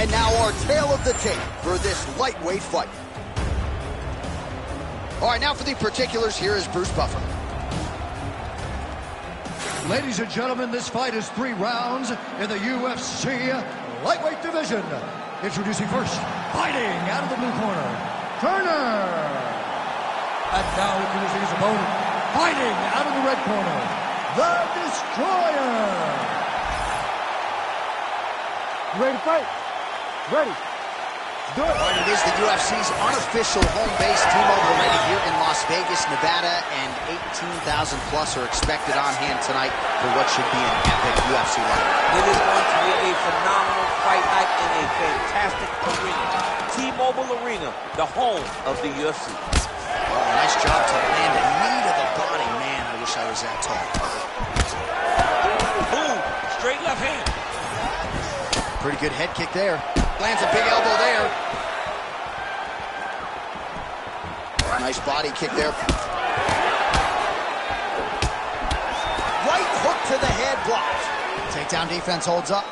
And now our tale of the tape for this lightweight fight. All right, now for the particulars, here is Bruce Buffer. Ladies and gentlemen, this fight is 3 rounds in the UFC lightweight division. Introducing first, fighting out of the blue corner, Turner. And now introducing his opponent, fighting out of the red corner, the Destroyer. Ready to fight? Ready. Do it. Right, it is the UFC's unofficial home base. T-Mobile Arena here in Las Vegas, Nevada, and 18,000 plus are expected on hand tonight for what should be an epic UFC fight. It is going to be a phenomenal fight night in a fantastic arena. T-Mobile Arena, the home of the UFC. Oh, nice job to land a knee to the body. Man, I wish I was that tall. Boom, straight left hand. Pretty good head kick there. Lands a big elbow there. Nice body kick there. Right hook to the head, blocked. Takedown defense holds up.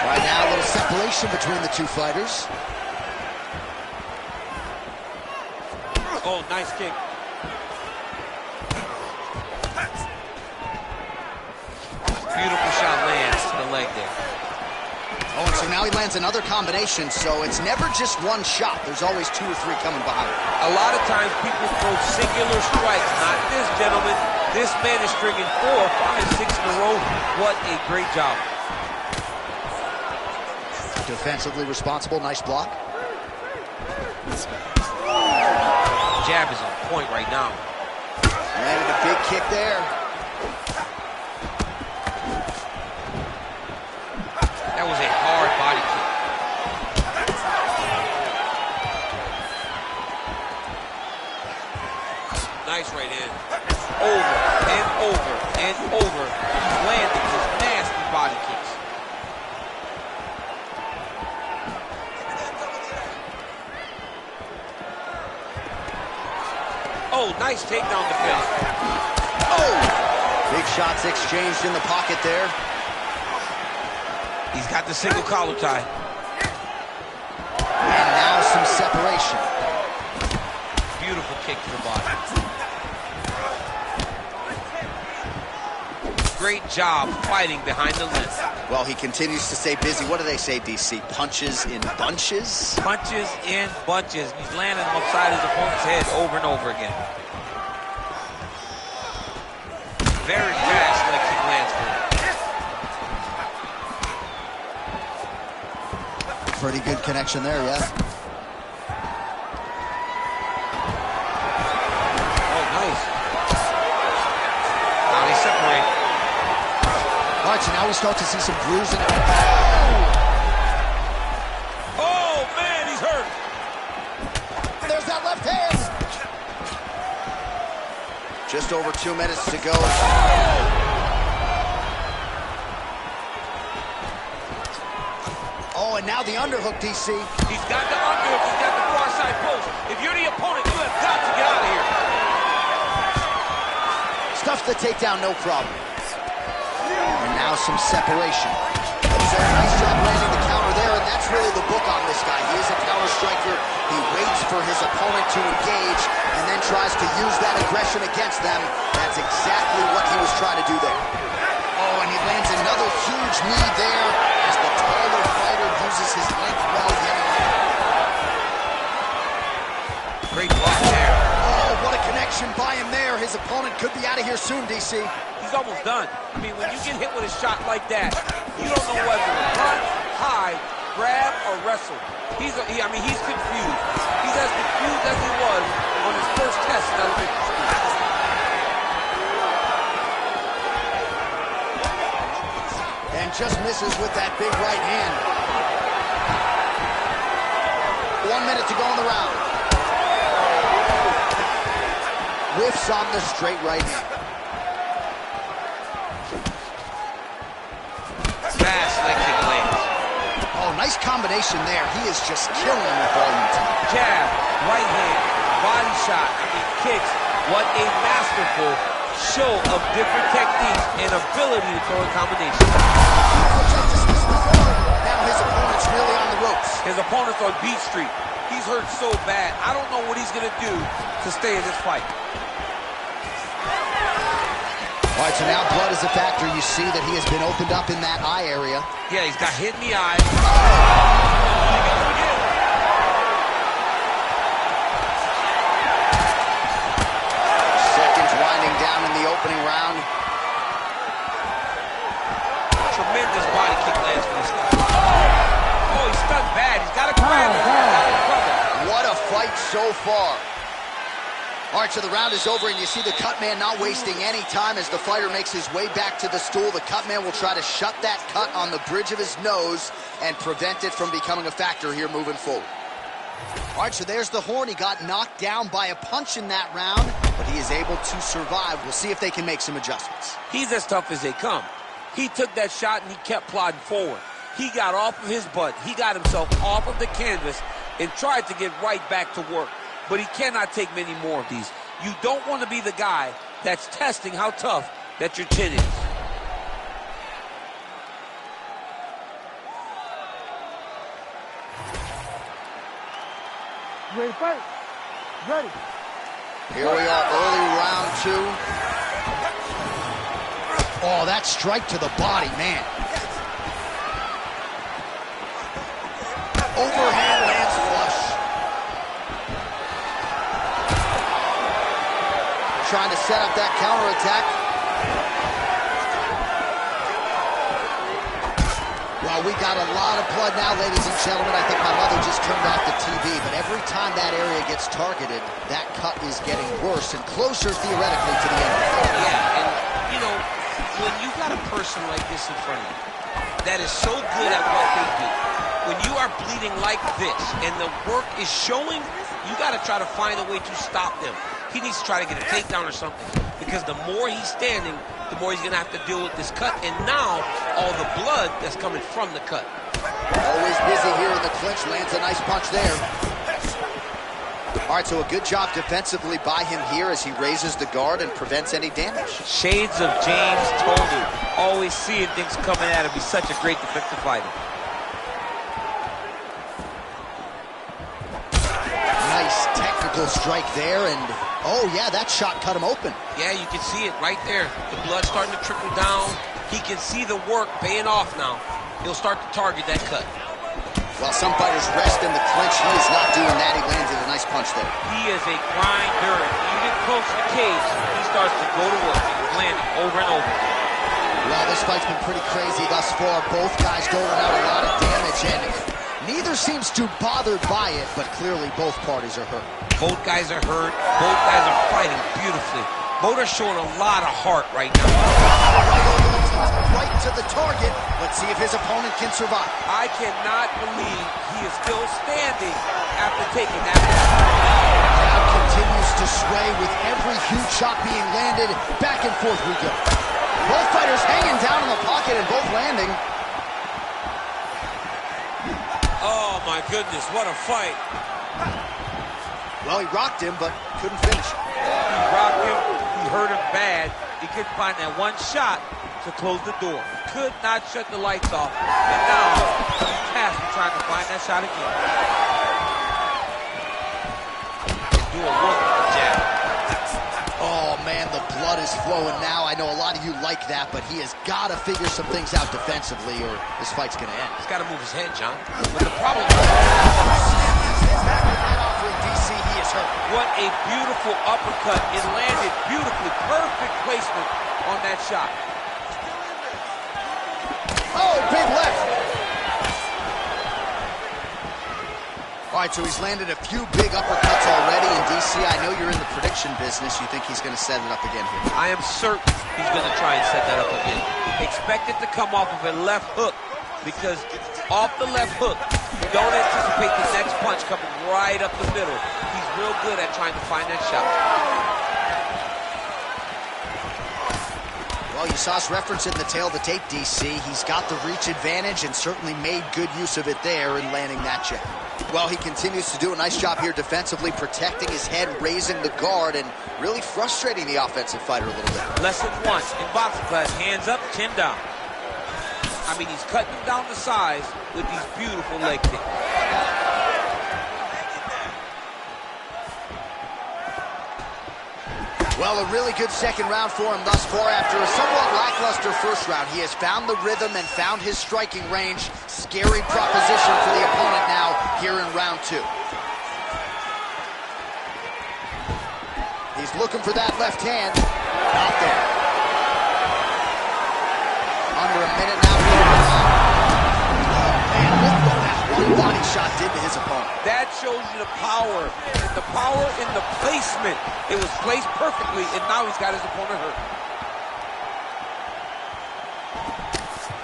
Right now, a little separation between the two fighters. Oh, nice kick. Beautiful shot lands to the leg there. Oh, and so now he lands another combination, so it's never just one shot. There's always 2 or 3 coming behind. A lot of times people throw singular strikes. Not this gentleman. This man is stringing 4, 5, 6 in a row. What a great job. Defensively responsible, nice block. Jab is on point right now. Landed a big kick there. That was a hard body kick. Nice right hand. Over and over and over. He's landing these nasty body kicks. Oh, nice takedown defense. Oh! Big shots exchanged in the pocket there. He's got the single collar tie. And now some separation. Beautiful kick to the body. Great job fighting behind the lens. Well, he continues to stay busy. What do they say, DC? Punches in bunches? Punches in bunches. He's landing them upside his opponent's head over and over again. Very fast leg kick lands for him. Pretty good connection there, yeah. Oh, nice. Now they separate. All right, so now we start to see some bruising. Oh, man, he's hurt. There's that left hand. Just over 2 minutes to go. Oh, and now the underhook, DC. He's got the underhook. He's got the far side post. If you're the opponent, you have got to get out of here. Stuffs the takedown, no problem. And now some separation. He's done a nice job landing the counter there, and that's really the book on this guy. He is a counter striker. He waits for his opponent to engage and then tries to use that aggression against them. That's exactly what he was trying to do there. Oh, and he lands another huge knee there as the taller fighter uses his length well yet again. Great block there. Oh, what a connection by him there. His opponent could be out of here soon, DC. He's almost done. I mean, when you get hit with a shot like that, you don't know whether to run, hide, grab, or wrestle. He's confused. He's as confused as he was on his first test in elementary school. And just misses with that big right hand. 1 minute to go in the round. Whiffs on the straight right hand. Fast leg kick lands. Oh, nice combination there. He is just killing with volume tonight. Jab, right hand, body shot, kicks. What a masterful show of different techniques and ability to throw in combinations. Now opponent's really on the ropes. His opponent's on beat street. He's hurt so bad. I don't know what he's going to do to stay in this fight. All right, so now blood is a factor. You see that he has been opened up in that eye area. Yeah, he's got hit in the eye. Seconds winding down in the opening round. Tremendous body kick lands for this guy. Oh, he's stunned bad. He's got to grab him. What a fight so far. All right, so the round is over, and you see the cut man not wasting any time as the fighter makes his way back to the stool. The cut man will try to shut that cut on the bridge of his nose and prevent it from becoming a factor here moving forward. All right, so there's the horn. He got knocked down by a punch in that round, but he is able to survive. We'll see if they can make some adjustments. He's as tough as they come. He took that shot, and he kept plodding forward. He got off of his butt. He got himself off of the canvas and tried to get right back to work. But he cannot take many more of these. You don't want to be the guy that's testing how tough that your chin is. You ready to fight? Ready. Here we are, early round 2. Oh, that strike to the body, man. Overhand lands flush. Trying to set up that counterattack. Well, we got a lot of blood now, ladies and gentlemen. I think my mother just turned off the TV, but every time that area gets targeted, that cut is getting worse and closer, theoretically, to the end of the fight. Yeah, and, you know, when you got a person like this in front of you that is so good at what they do, when you are bleeding like this and the work is showing, you got to try to find a way to stop them. He needs to try to get a takedown or something, because the more he's standing, the more he's going to have to deal with this cut, and now all the blood that's coming from the cut. Always busy here in the clinch, lands a nice punch there. All right, so a good job defensively by him here as he raises the guard and prevents any damage. Shades of James Toney, always seeing things coming at him. He's such a great defensive fighter. Nice technical strike there, and oh yeah, that shot cut him open. Yeah, you can see it right there. The blood starting to trickle down. He can see the work paying off now. He'll start to target that cut. While some fighters rest in the clinch, he is not doing that. He landed a nice punch there. He is a grinder. When you get close to the cage, he starts to go to work, landing over and over. Well, this fight's been pretty crazy thus far. Both guys doling out a lot of damage, and neither seems too bothered by it, but clearly both parties are hurt. Both guys are hurt. Both guys are fighting beautifully. Both are showing a lot of heart right now. Right to the target. Let's see if his opponent can survive. I cannot believe he is still standing after taking that. The crowd continues to sway with every huge shot being landed. Back and forth we go. Both fighters hanging down in the pocket and both landing. Oh my goodness, what a fight. Well, he rocked him, but couldn't finish. He rocked him, he hurt him bad. He couldn't find that one shot to close the door. Could not shut the lights off. And now he's tasked with trying to find that shot again. Do a work with the jab. Oh man, the blood is flowing now. I know a lot of you like that, but he has got to figure some things out defensively or this fight's going to end. He's got to move his head, John. But the problem is, DC, he is hurt. what a beautiful uppercut. It landed beautifully. Perfect placement on that shot. Oh, big left. All right, so he's landed a few big uppercuts already in DC. I know you're in the prediction business. You think he's going to set it up again here? I am certain he's going to try and set that up again. Expect it to come off of a left hook, because off the left hook, you don't anticipate the next punch coming right up the middle. He's real good at trying to find that shot. Well, you saw us reference in the tail of the tape, DC. He's got the reach advantage and certainly made good use of it there in landing that jab. Well, he continues to do a nice job here defensively, protecting his head, raising the guard, and really frustrating the offensive fighter a little bit. Lesson one in boxing class, hands up, chin down. I mean, he's cutting them down to size with these beautiful leg kicks. Well, a really good second round for him thus far. After a somewhat lackluster first round, he has found the rhythm and found his striking range. Scary proposition for the opponent now here in round 2. He's looking for that left hand. Not there. Under a minute now. Oh, man, look what that one body shot did to his opponent. That shows you the power in the placement. It was placed perfectly, and now he's got his opponent hurt.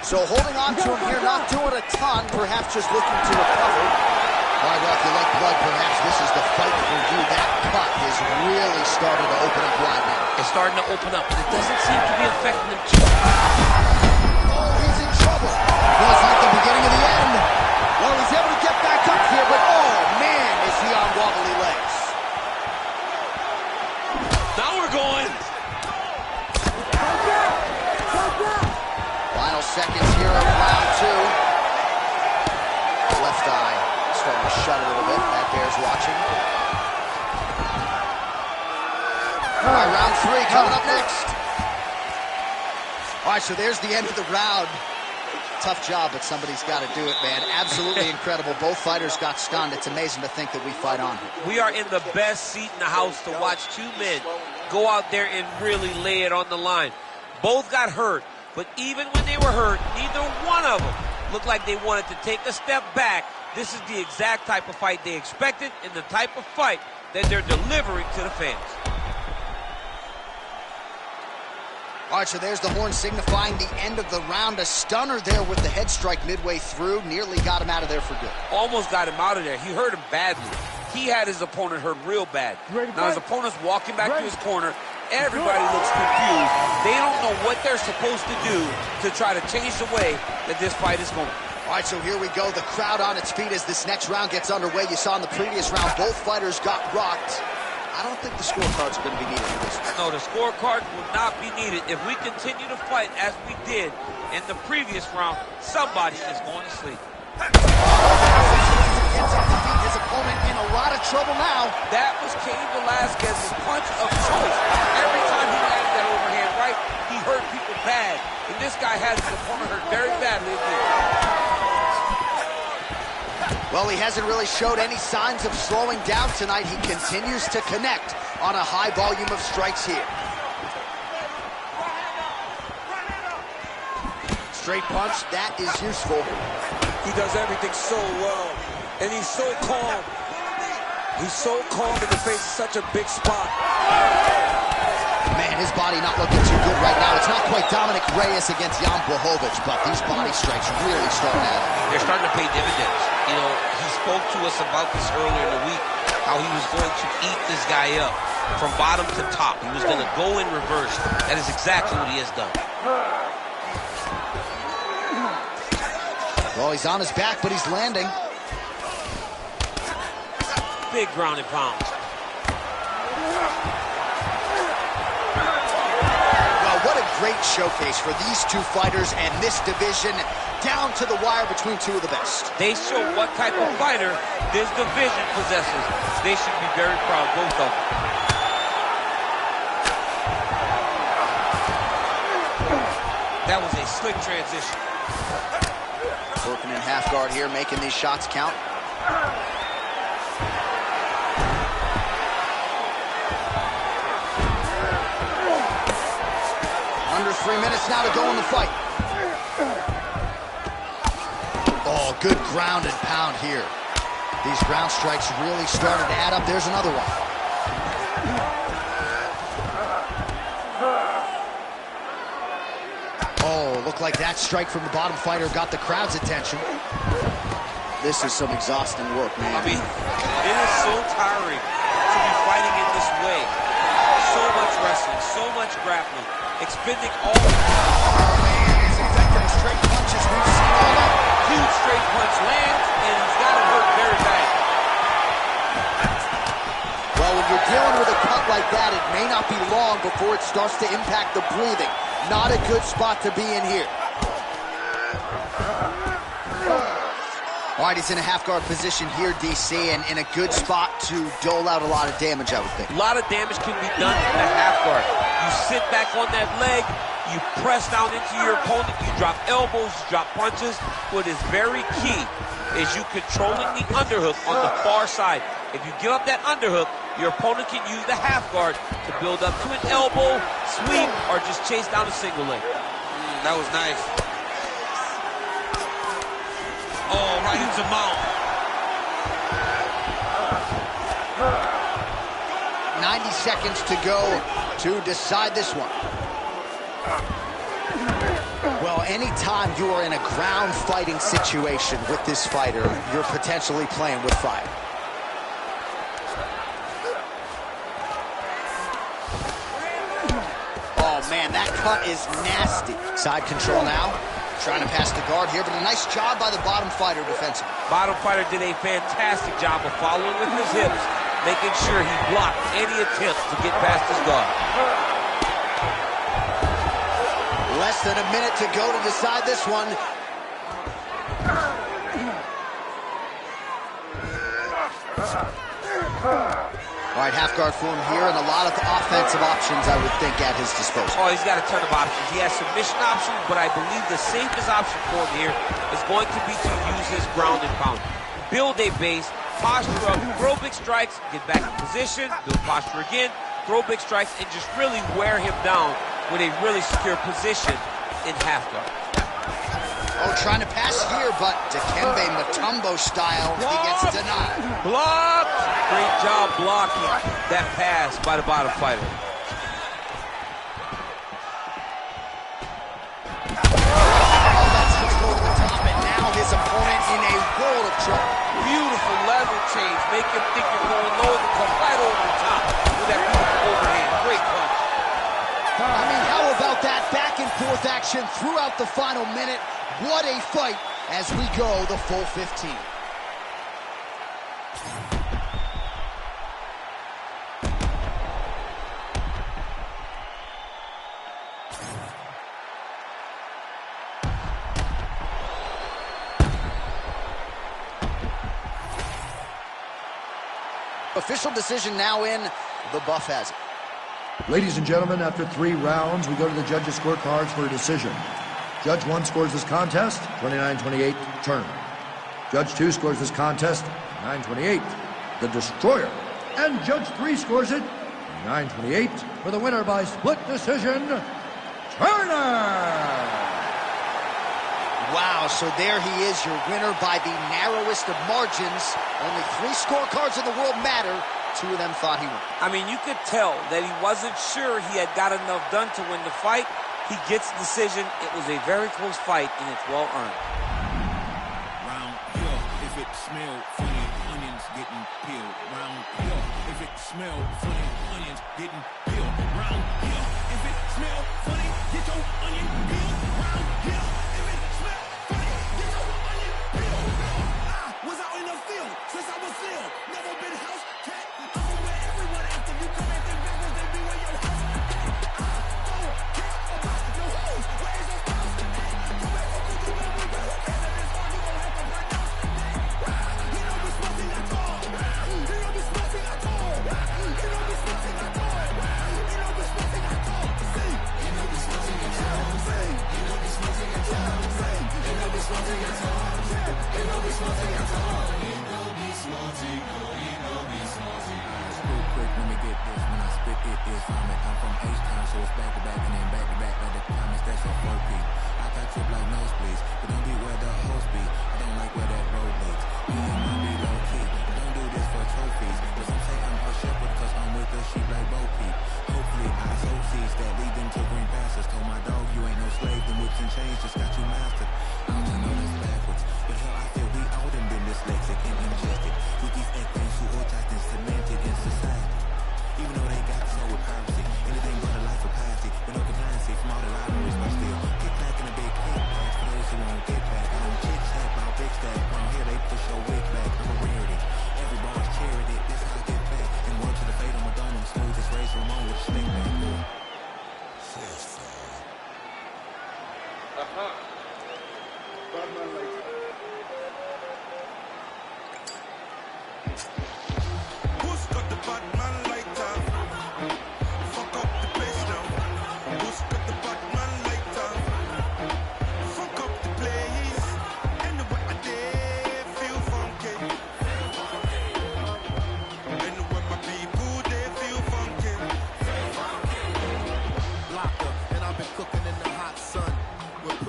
So holding on to him here, not doing a ton, perhaps just looking to recover. All right, well, if you like blood, perhaps this is the fight for you. That cut is really starting to open up wide now. It's starting to open up, but it doesn't seem to be affecting him too much. Oh, he's in trouble. Well, it's like the beginning of the end. Well, he's able to get back up here, but oh, man, is he on wobbly legs. Now we're going. Final seconds here of round 2. Left eye starting to shut a little bit. That bear's watching. All right, round 3 coming up next. All right, so there's the end of the round. Tough job, but somebody's got to do it, man. Absolutely incredible. Both fighters got stunned. It's amazing to think that we fight on here. We are in the best seat in the house to watch two men go out there and really lay it on the line. Both got hurt, but even when they were hurt, neither one of them looked like they wanted to take a step back. This is the exact type of fight they expected and the type of fight that they're delivering to the fans. All right, so there's the horn signifying the end of the round. A stunner there with the head strike midway through. Nearly got him out of there for good. Almost got him out of there. He hurt him badly. He had his opponent hurt real bad. Now his opponent's walking back to his corner. Everybody looks confused. They don't know what they're supposed to do to try to change the way that this fight is going. All right, so here we go. The crowd on its feet as this next round gets underway. You saw in the previous round, both fighters got rocked. I don't think the scorecards are going to be needed for this one. No, the scorecard will not be needed. If we continue to fight as we did in the previous round, somebody is going to sleep. Gets up to beat his opponent in a lot of trouble now. That was Cain Velasquez's punch of choice. Every time he landed that overhand right, he hurt people bad. And this guy has his opponent hurt very badly again. Well, he hasn't really showed any signs of slowing down tonight. He continues to connect on a high volume of strikes here. Straight punch, that is useful. He does everything so well, and he's so calm. He's so calm in the face of such a big spot. Man, his body not looking too good right now. It's not quite Dominic Reyes against Jan Blachowicz, but these body strikes really starting at him. They're starting to pay dividends. You know, he spoke to us about this earlier in the week, how he was going to eat this guy up from bottom to top. He was going to go in reverse. That is exactly what he has done. Well, he's on his back, but he's landing. Big ground and pound. Well, what a great showcase for these two fighters and this division, down to the wire between two of the best. They show what type of fighter this division possesses. They should be very proud, both of them. That was a slick transition. Working in half guard here, making these shots count. Under 3 minutes now to go in the fight. Oh, good ground and pound here. These ground strikes really started to add up. There's another one. Oh, looked like that strike from the bottom fighter got the crowd's attention. This is some exhausting work, man. I mean, it is so tiring to be fighting in this way. So much wrestling, so much grappling, expending all... Oh, man, he's infecting straight punches. We've seen all that. Huge straight punch lands, and he's got him hurt very bad. Well, when you're dealing with a cut like that, it may not be long before it starts to impact the breathing. Not a good spot to be in here. All right, he's in a half-guard position here, DC, and in a good spot to dole out a lot of damage, I would think. A lot of damage can be done in the half guard. You sit back on that leg, you press down into your opponent, you drop elbows, you drop punches. What is very key is you controlling the underhook on the far side. If you give up that underhook, your opponent can use the half guard to build up to an elbow, sweep, or just chase down a single leg. That was nice. Oh, right into mount. 90 seconds to go to decide this one. Well, anytime you are in a ground fighting situation with this fighter, you're potentially playing with fire. Oh, man, that cut is nasty. Side control now. Trying to pass the guard here, but a nice job by the bottom fighter defensively. Bottom fighter did a fantastic job of following with his hips, making sure he blocked any attempt to get past his guard. Less than a minute to go to decide this one. All right, half guard for him here, and a lot of offensive options, I would think, at his disposal. Oh, he's got a ton of options. He has submission options, but I believe the safest option for him here is going to be to use his ground and pound. Build a base, posture up, throw big strikes, get back in position, build posture again, throw big strikes, and just really wear him down with a really secure position in half guard. Oh, trying to pass here, but Dikembe Mutombo style, he gets denied. Blocked! Great job blocking that pass by the bottom fighter. Oh, that strike over the top, and now his opponent in a world of trouble. Beautiful level change. Make him think you're going low and come right over the top with that beautiful overhand. Great punch. I mean, how about that back and forth action throughout the final minute? What a fight as we go the full 15. Official decision now in. The buff has it. Ladies and gentlemen, after 3 rounds, we go to the judges' scorecards for a decision. Judge 1 scores this contest, 29-28, turn. Judge 2 scores this contest, 9-28, the Destroyer. And Judge 3 scores it, 9-28, for the winner by split decision, Turner! Wow, so there he is, your winner by the narrowest of margins. Only 3 scorecards in the world matter. 2 of them thought he won. I mean, you could tell that he wasn't sure he had got enough done to win the fight. He gets the decision. It was a very close fight, and it's well earned. Round here, if it smell funny, onions getting peeled. Round here, if it smell funny, onions getting peeled. Round here, if it smell funny, get your onion peeled. Round here, if it smell funny, get your onion peeled. I was out in the field since I was little. Never been house cat. I'm from where everyone after you come at them backwards, they be where your house cat.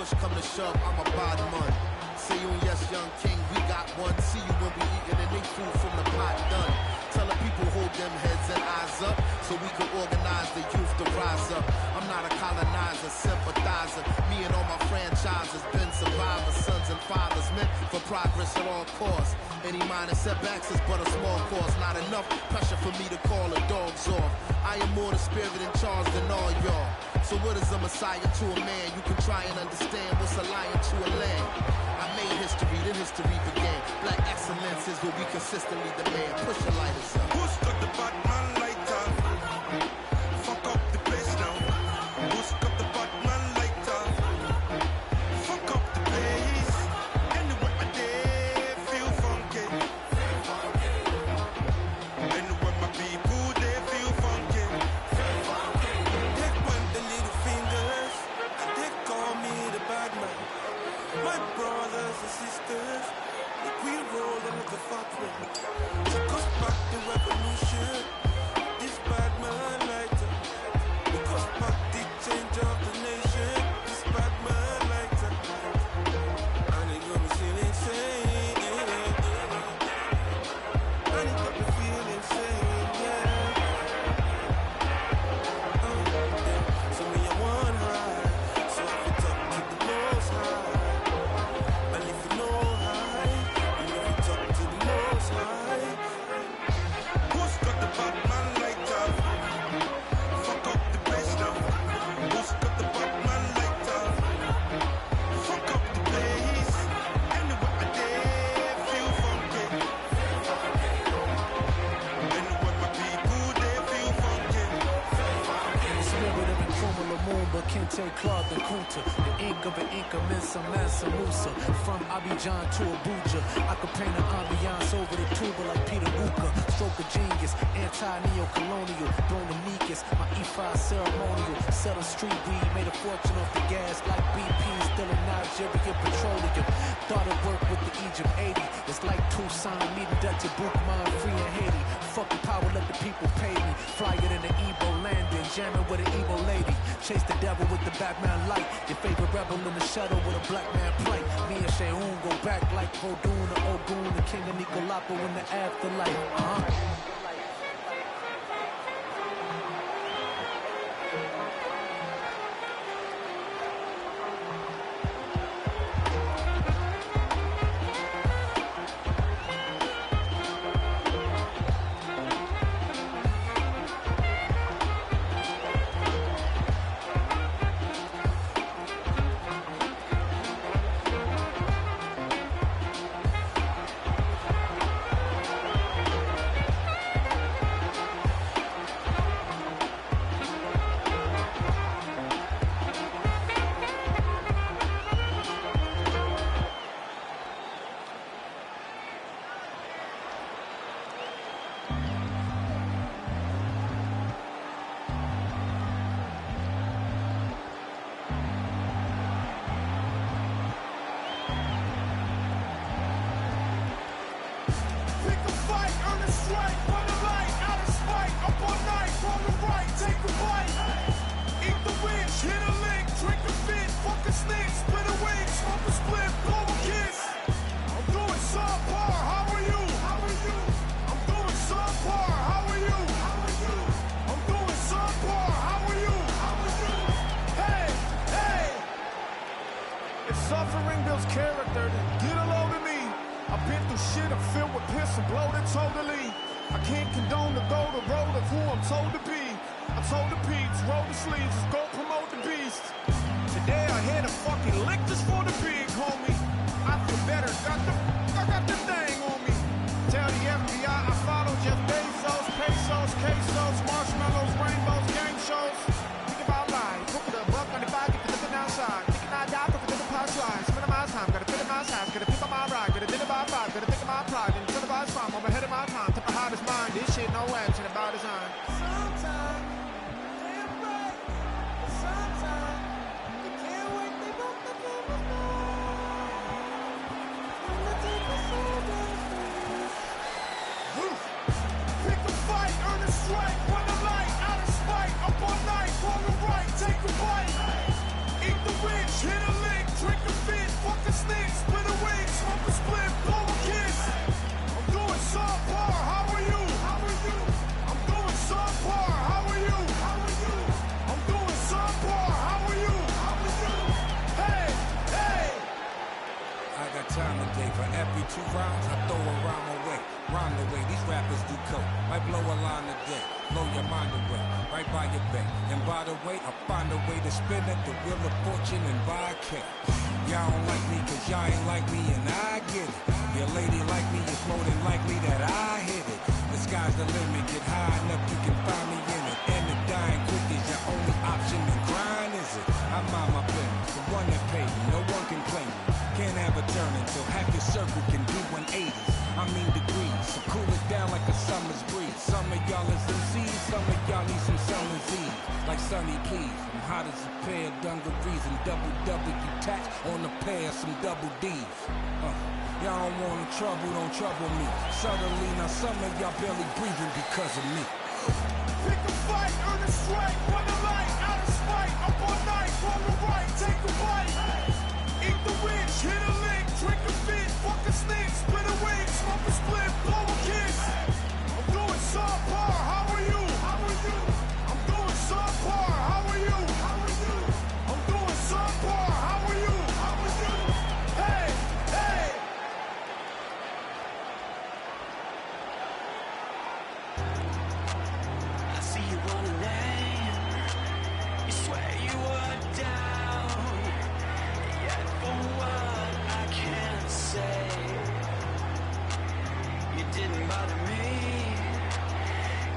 push come to shove, I'm a bottom man. See you and yes, young king, we got one. See you when we eating and they food from the pot done. Tell the people hold them heads and eyes up so we can organize the youth to rise up. I'm not a colonizer, sympathizer. Me and all my franchises been survivors, sons and fathers meant for progress at all costs. Any minor setbacks is but a small cost. Not enough pressure for me to call the dogs off. I am more the spirit in charge than all y'all. So what is a messiah to a man? You can try and understand what's a lion to a lamb. I made history, then history began. Black excellence is what we consistently demand. Push your lighters up. Who's got the Batman lighter? Fuck up the place now. Who's got the Batman lighter? Fuck up the place. Anywhere I dare feel funky. Anywhere my people they feel funky. They point the little fingers. They call me the Batman. My brothers and sisters, like we roll like a fat one. Took us back the revolution. This bad man lighter. Took us back the change of the nation. This bad man lighter. And it got me feeling insane. And it got me feeling insane, yeah. So me I want high. So if we talk to the most high. And if you know high, you know we talk to the most high. Who's got the Batman lighter? Fuck up the place now. Who's got the Batman lighter? Fuck up the place. Anywhere I dare feel funky. Anywhere my people they feel funky. Spirit of a Chroma moon, but Kente, Claude, and Kunta. The ink of an Inca, Mensa, Mansa, Musa. From Abidjan to Abuja, I could paint an ambiance over the tuba like Peter Luca. Stroke of genius, anti-neo-colonial, Dominicus. My E5 ceremonial, sell street weed, made a fortune off the gas like BP, still in Nigeria petroleum. Thought it worked with the Egypt 80. It's like Tucson meeting Dutch Bookman, free in Haiti. Fucking power, let the people pay me. Fly it in the Igbo landing, jamming with an Igbo lady. Chase the devil with the Batman light. Your favorite rebel in the shuttle with a black man plight. Me and Sheun go back like Vodun to Ogun, the king of Nicolapo in the afterlife. Suffering builds character, then get a load of me. I've been through shit, I'm filled with piss and bloated totally. I can't condone to go the road of who I'm told to be. I told the peeps, roll the sleeves, just go promote the beast. Today I hit a fucking lick just for the big homie. I feel better, I got the thing on me. Tell the FBI I follow Jeff Bezos, pesos, quesos, marshmallows, rainbows, game shows. Think about life, look at the buck on the bike, if you're looking outside. Thinking I die, look at the past lives. Spending my time, gotta fit in my size, gotta pick up my ride, gotta dinner by 5, gotta think of my pride, and incentivize farm, I'm ahead of my time, took the hardest mind, this shit no action about design. Sometimes, damn right, but sometimes, you can't wait, they both the cameras pick a fight, earn a strike, run a light, out of spite, up all night, wrong and right, take a bite, eat the rich, hit a lick, crowds, I throw a rhyme away. Rhyme the way these rappers do coke. Might blow a line today, blow your mind away, right by your bay. And by the way, I find a way to spin at the wheel of fortune and buy a cat. Y'all don't like me cause y'all ain't like me and I get it. Your lady like me, it's more than likely that I hit it. The sky's the limit, get high enough you can find me in it. And the dying quick is your only option, and grind is it. I mind my business, the one that paid me, no one can claim me. Can't have a turn until half your circle can do 180s. I mean degrees, so cool it down like a summer's breeze. Some of y'all is MCs, some of y'all need some summer's eve. Like Sunny, please, I'm hot as a pair of dungarees and double W tax on a pair of some double D's. Y'all don't want trouble, don't trouble me. Suddenly, now some of y'all barely breathing because of me. Pick a fight, earn a strike, run a light, out of spite, up all night, roll the right, take a bite. Eat the rich, hit a lick, drink a fit, fuck a snitch, split a wig, smoke a split, blow a kiss. I'm doing subpar, how are you? How are you? I'm doing subpar, how are you? How are you? I'm doing subpar, how are you? How are you? Hey, hey! I see you running lane. You swear you were down. Yet for what I can't say, you didn't bother me.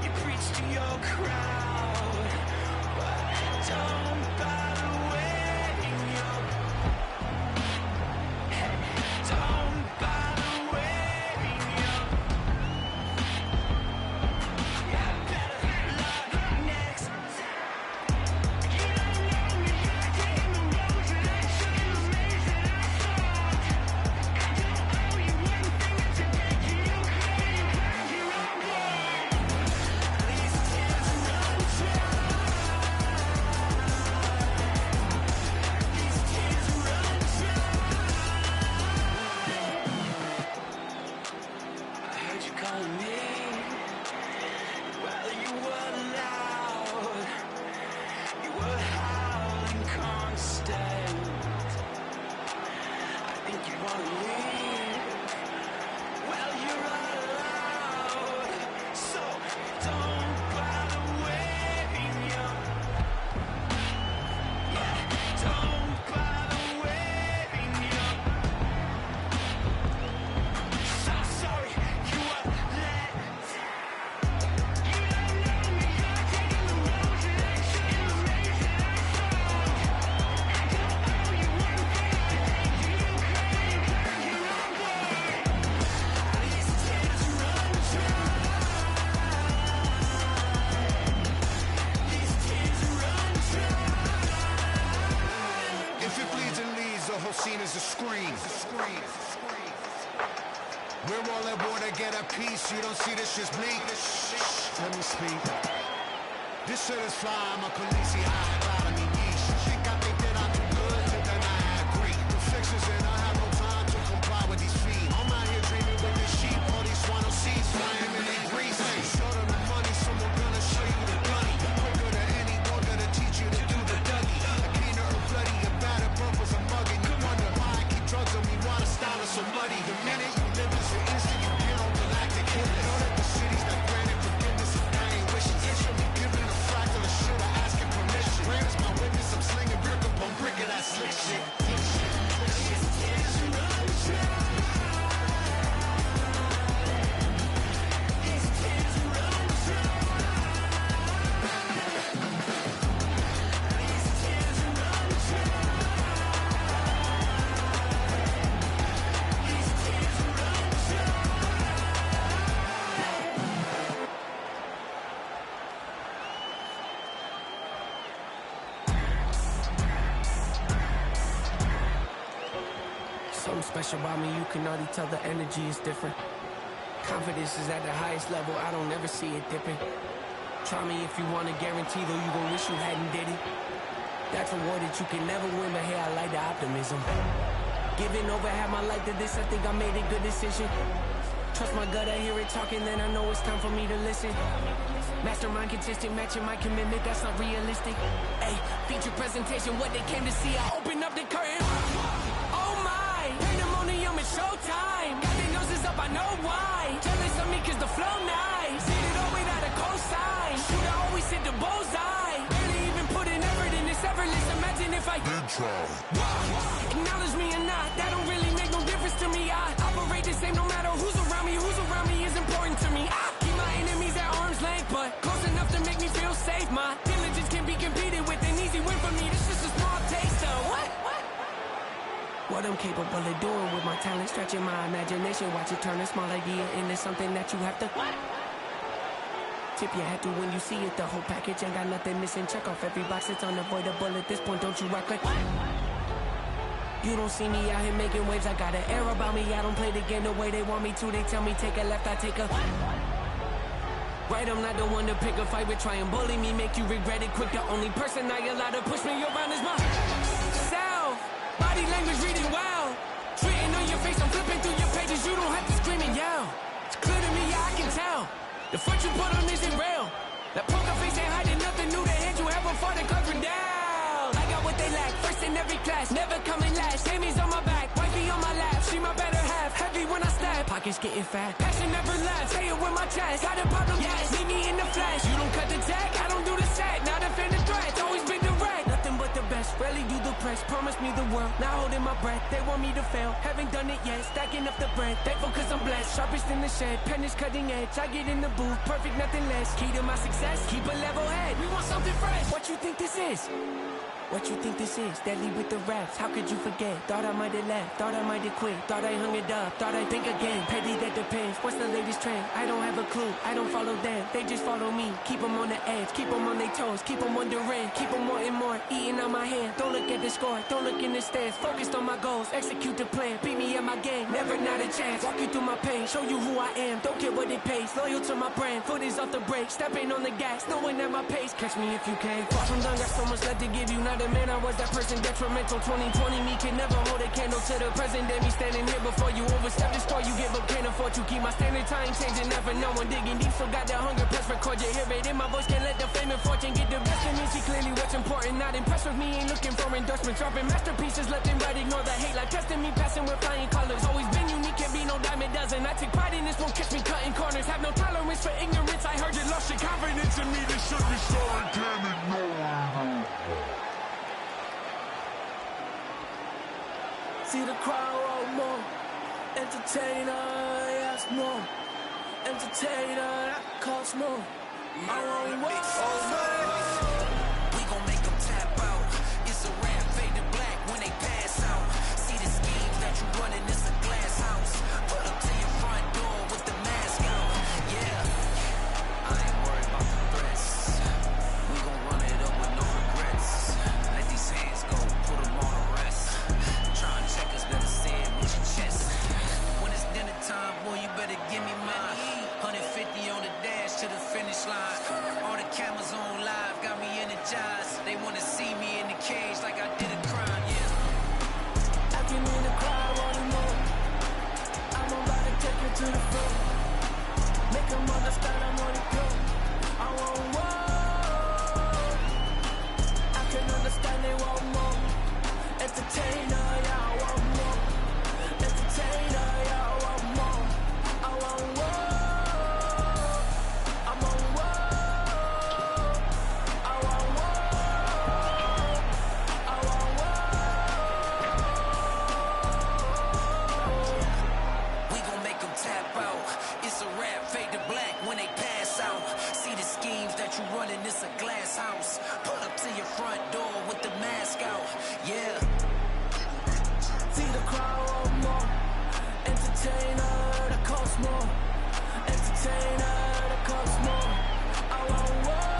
You preached to your crowd, but don't bother waiting your. Don't bother waiting your. Yeah, better luck next time. You don't know me, I didn't know that I shouldn't have made that I thought. I don't owe you one thing to take you crazy, you're on board. These tears run dry. These tears run dry. I heard you calling me. Well, you were loud. You were howling constant. I think you wanna leave. Well, you're allowed. So don't bother waiting young. Yeah, don't bother waiting young. So sorry you were let down. You don't know me, you're taking the road that I shouldn't have made that I thought. I don't owe you one thing to take you crazy, you're on board. These tears run dry. These tears run dry. If it bleeds and leads, the whole scene is a scream. We're all at war to get a piece. You don't see this shit's bleak. Let me speak. This shit is fly. I'm a Khaleesi high bottom niche. Think I think that I'm too good, but then I agree. The fixes and I have no time to comply with these feet. I'm out here dreaming with this sheep. All these swallow seeds flying in their grease. Show them the money, someone gonna show you the gunny. Quicker than any dog that'll teach you to do the Dougie. A keener or bloody, a batter purpose, I'm mugging. You wonder why I keep drugs on me, why the style is so muddy. The minute you live is an instant, you get on galactic hitless. Know that the city's that granted forgiveness if I ain't wishes. It should be given a fractal of shit, I asking permission. Rain is my witness, I'm slinging brick upon brick of that slick shit. These tears run dry. These tears run dry. These tears run dry. These tears run dry. Something special about me, you can already tell the energy is different. Confidence is at the highest level, I don't ever see it dipping. Try me if you want to guarantee, though you gon' wish you hadn't did it. That's a war that you can never win, but hey, I like the optimism. Giving over half my life to this, I think I made a good decision. Trust my gut, I hear it talking, then I know it's time for me to listen. Mastermind consistent, matching my commitment, that's not realistic. Hey, feature presentation, what they came to see, I open up the curtain. Oh my, pandemonium, it's showtime. God knows I know why. Jealous of me cause the flow nice. See it all without a cosign. Shooter always hit the bullseye. Barely even put an effort in this effortless. Imagine if I did try. Acknowledge me or not, that don't really make no difference to me. I operate the same no matter who's around me. Who's around me is important to me. I keep my enemies at arm's length, but close enough to make me feel safe. My diligence can be competed with, an easy win for me. This just a small taste of what I'm capable of doing with my talent, stretching my imagination. Watch it turn a small idea into something that you have to tip your hat to when you see it. The whole package ain't got nothing missing. Check off every box, it's unavoidable at this point. Don't you rock like you don't see me out here making waves. I got an air about me. I don't play the game the way they want me to. They tell me take a left, I take a right. I'm not the one to pick a fight with. Try and bully me, make you regret it quick. The only person I allow to push me around is myself. Body language reading well. Written on your face, I'm flipping through your pages. You don't have to scream and yell. It's clear to me, yeah, I can tell. The front you put on isn't real. That poker face ain't hiding nothing new. The hand you have before they covering down. I got what they lack, first in every class, never coming last. Amy's on my back, wifey on my lap. She my better half, heavy when I snap. Pockets getting fat, passion never lasts. Say it with my chest, got a problem, yes. Meet me in the flash, you don't cut the tag, I don't do the sack. Not defend the threat, always been direct. Nothing but the best, rarely do the press. Promise me the world, not holding my breath. They want me to fail, haven't done it yet. Stacking up the bread, thankful cause I'm blessed. Sharpest in the shed, pen is cutting edge. I get in the booth, perfect, nothing less. Key to my success, keep a level head. We want something fresh. What you think this is? What you think this is? Deadly with the raps, how could you forget? Thought I might have left, thought I might have quit. Thought I hung it up, thought I'd think again. Petty, that depends, what's the latest trend? I don't have a clue, I don't follow them. They just follow me, keep them on the edge. Keep them on their toes, keep them wondering. Keep them wanting more, eating on my hand. Don't look at the score, don't look in the stands. Focused on my goals, execute the plan. Beat me at my game, never not a chance. Walk you through my pain, show you who I am. Don't care what it pays, loyal to my brand. Foot is off the brake, stepping on the gas. Knowing at my pace, catch me if you can. Far from done, got so much left to give you. Not a man, I was that person detrimental. 2020 me can never hold a candle to the present day. Me standing here before you, overstep the store you give up, can't afford to keep my standard. Time changing, never no one digging deep, so got that hunger, press record. You hear it in my voice, can't let the fame and fortune get the best of me. See clearly what's important, not impressed with me, ain't looking for endorsements. Dropping masterpieces left and right, ignore the hate like testing me, passing with flying colors. Always been unique, can't be no diamond dozen. I take pride in this, won't catch me cutting corners. Have no tolerance for ignorance, I heard you lost your confidence in me. This should be sorry, can't ignore. See the crowd want more. Entertainer, yes, more. Entertainer, that costs more. I want more. We gon' make them tap out. It's a rap, fade to black when they pass out. See the schemes that you running, it's a glass house. Put up to your front door with the mask out. Yeah, I ain't worried about the threats. We gon' run it up with no regrets. Let these hands go, put them on the rest. Try and check us, better say it with your chest. When it's dinner time, boy, you better give me mine. 150 on the dash to the finish line. All the cameras on live, got me energized. They wanna see me in the cage like I did a crime, yeah. I can hear the crowd wanting more. I'm about to take you to the floor. Make them understand I'm on the go. I want more. I can understand they want more. Entertainer, yeah, I want more. Entertainer, yeah, I want more. I want more. I'm on more. I want more. I want more. We gon' make them tap out. It's a rap, fade to black when they pass out. See the schemes that you running, it's a glass house. Put up to your front door with the mask out. Yeah. See the crowd want more. Entertainer, that costs more. Entertainer, that costs more. I want more.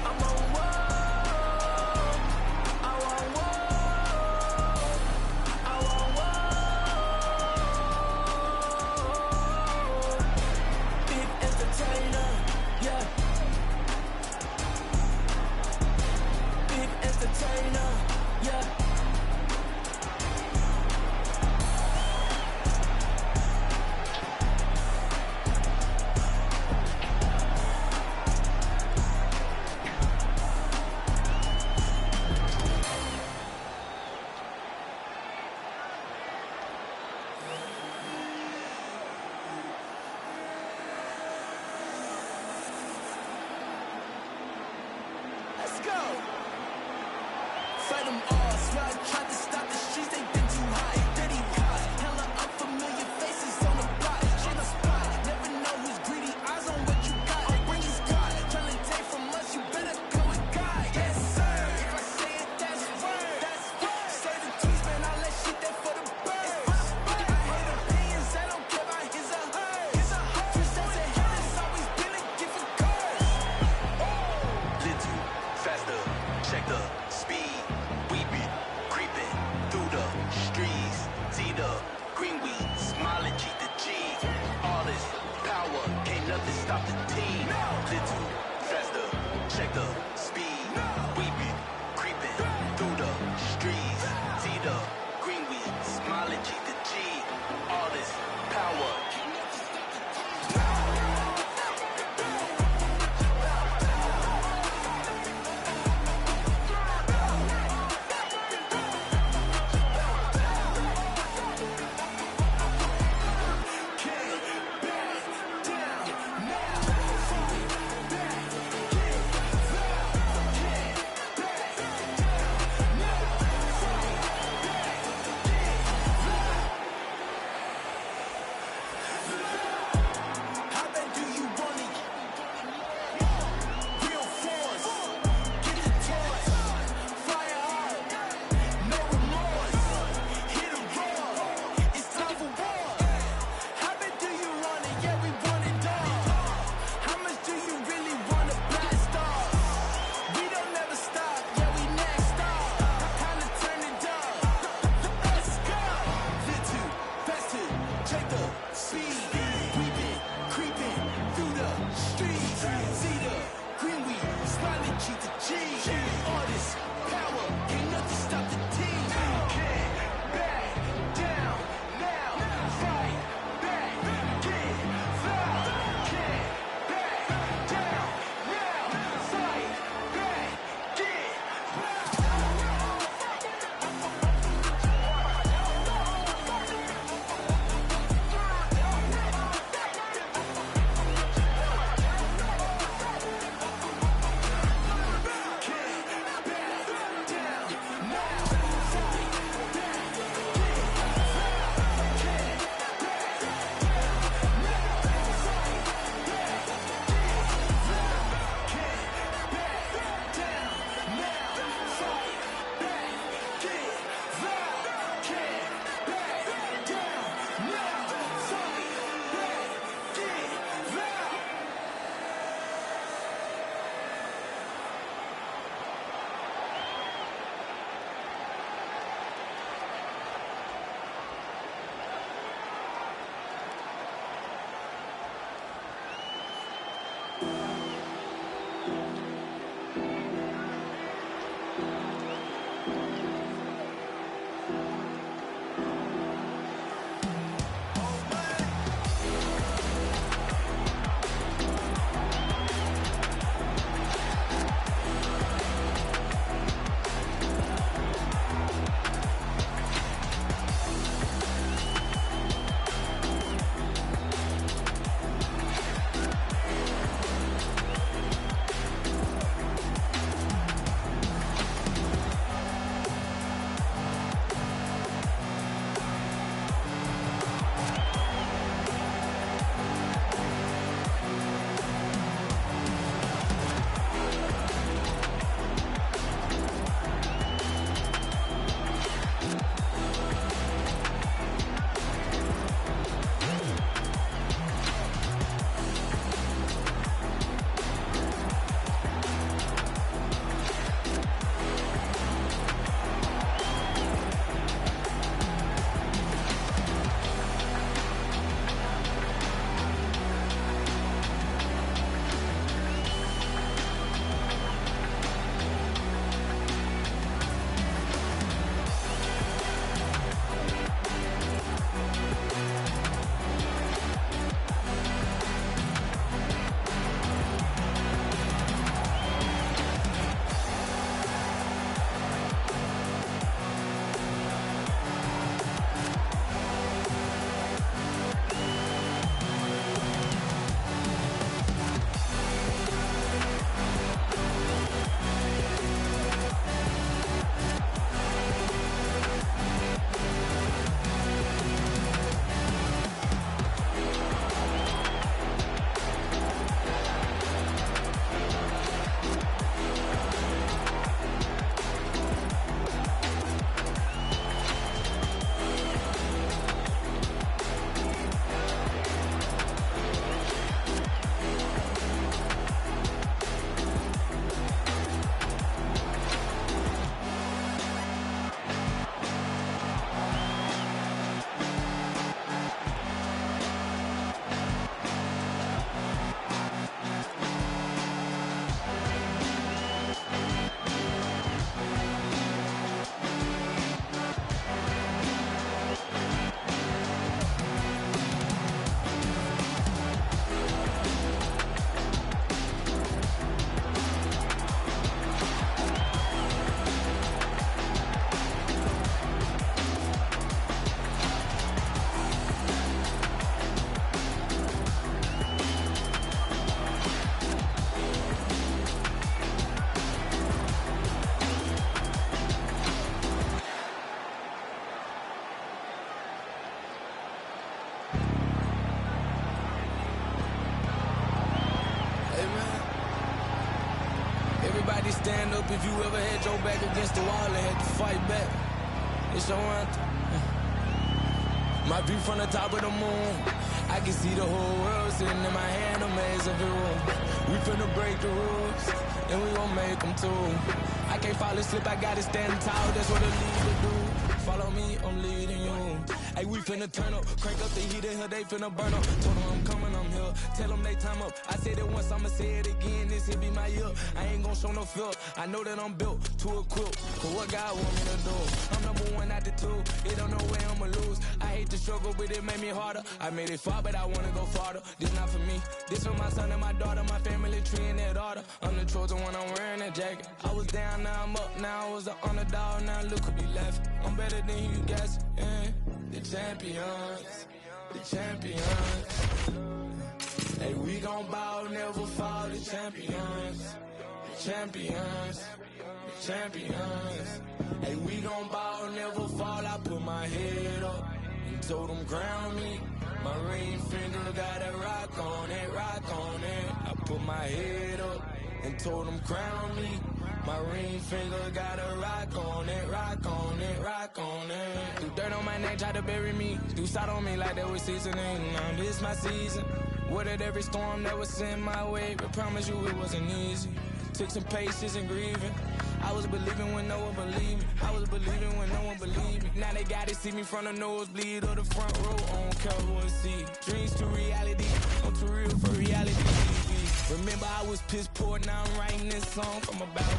I'm on more. I want more. I want more. Big entertainer, yeah. Big entertainer, yeah. fight them all. Swear I tried to stop the streets, they been too high. Dirty cops, hella unfamiliar faces on the block. On the spot, never know who's greedy. Eyes on what you got. I'll bring you squad. Trying to take from us, you better come with God. Yes, sir. If I say it, that's word. That's word. Say the tweets, man, I'll let shit there for the birds. I hate opinions, I don't care about his or hers. Two sets of haters, always been a gift for curse. Little faster, check the speed. We be creeping. Everybody stand up if you ever had your back against the wall and had to fight back. It's your anthem. My view from the top of the moon. I can see the whole world sitting in my hand, a maze of your room. We finna break the rules, and we gon' make them too. I can't fall asleep, I gotta stand tall, that's what a leader do. Follow me, I'm leading you. Hey, we finna turn up, crank up the heat in here, they finna burn up. Told them I'm coming, I'm here, tell them they time up. I said it once, I'ma say it again, this here be my year. I ain't gon' show no fear, I know that I'm built to equip for what God want me to do. I'm number one out the two, it don't know where I'ma lose. I hate the struggle, but it made me harder. I made it far, but I wanna go farther. This not for me, this for my son and my daughter, my family tree and their daughter. I'm the chosen one, I'm wearing that jacket. I was down, now I'm up, now I was the underdog, now look who be left. I'm better than you guys, yeah. The champions, the champions. Hey, we gon' ball, never fall, the champions, the champions, the champions. Hey, we gon' ball, never fall, I put my head up and told them ground me. My ring finger got a rock on it, rock on it. I put my head up and told them crown me. My ring finger got a rock on it, rock on it, rock on it. Do dirt on my neck, try to bury me. Do side on me like that was seasoning. Now this my season. Weathered every storm that was sent my way, but promise you it wasn't easy. Took some patience and grieving. I was believing when no one believed me. I was believing when no one believed me. Now they gotta see me from the nosebleed or the front row. I don't care who I see. Dreams to reality. I'm too real for reality TV. Remember I was piss poor, now I'm writing this song from about to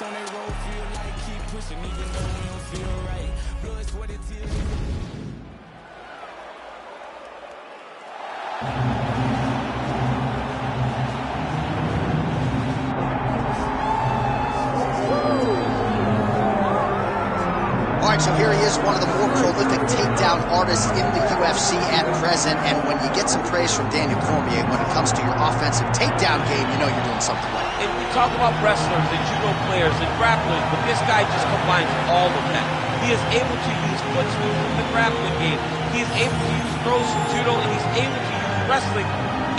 on that road, feel like keep pushing, even though we don't feel right. Blood, sweat, and tears. All right, so here he is, one of the more prolific takedown artists in the UFC at present. And when you get some praise from Daniel Cormier, when it comes to your offensive takedown game, you know you're doing something right. And we talk about wrestlers and judo players and grapplers, but this guy just combines all of that. He is able to use foot swings from the grappling game. He is able to use throws from judo, and he's able to use wrestling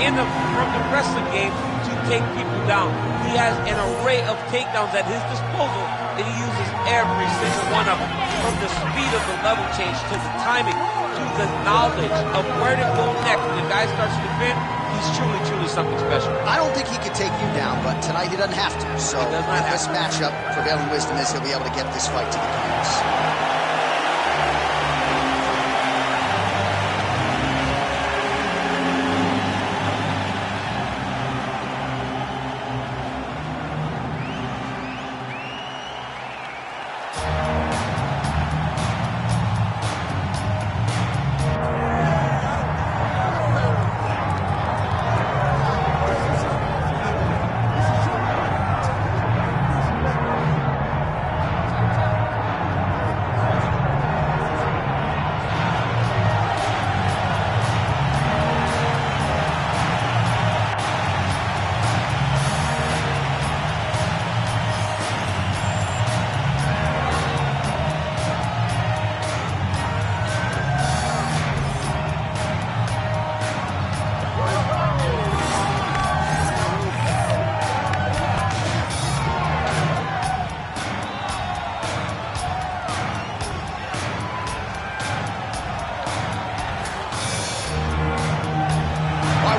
from the wrestling game to take people down. He has an array of takedowns at his disposal, and he uses every single one of them. From the speed of the level change to the timing to the knowledge of where to go next when the guy starts to defend, he's truly, truly something special. I don't think he could take you down, but tonight he doesn't have to. So with this matchup, prevailing wisdom is he'll be able to get this fight to the canvas.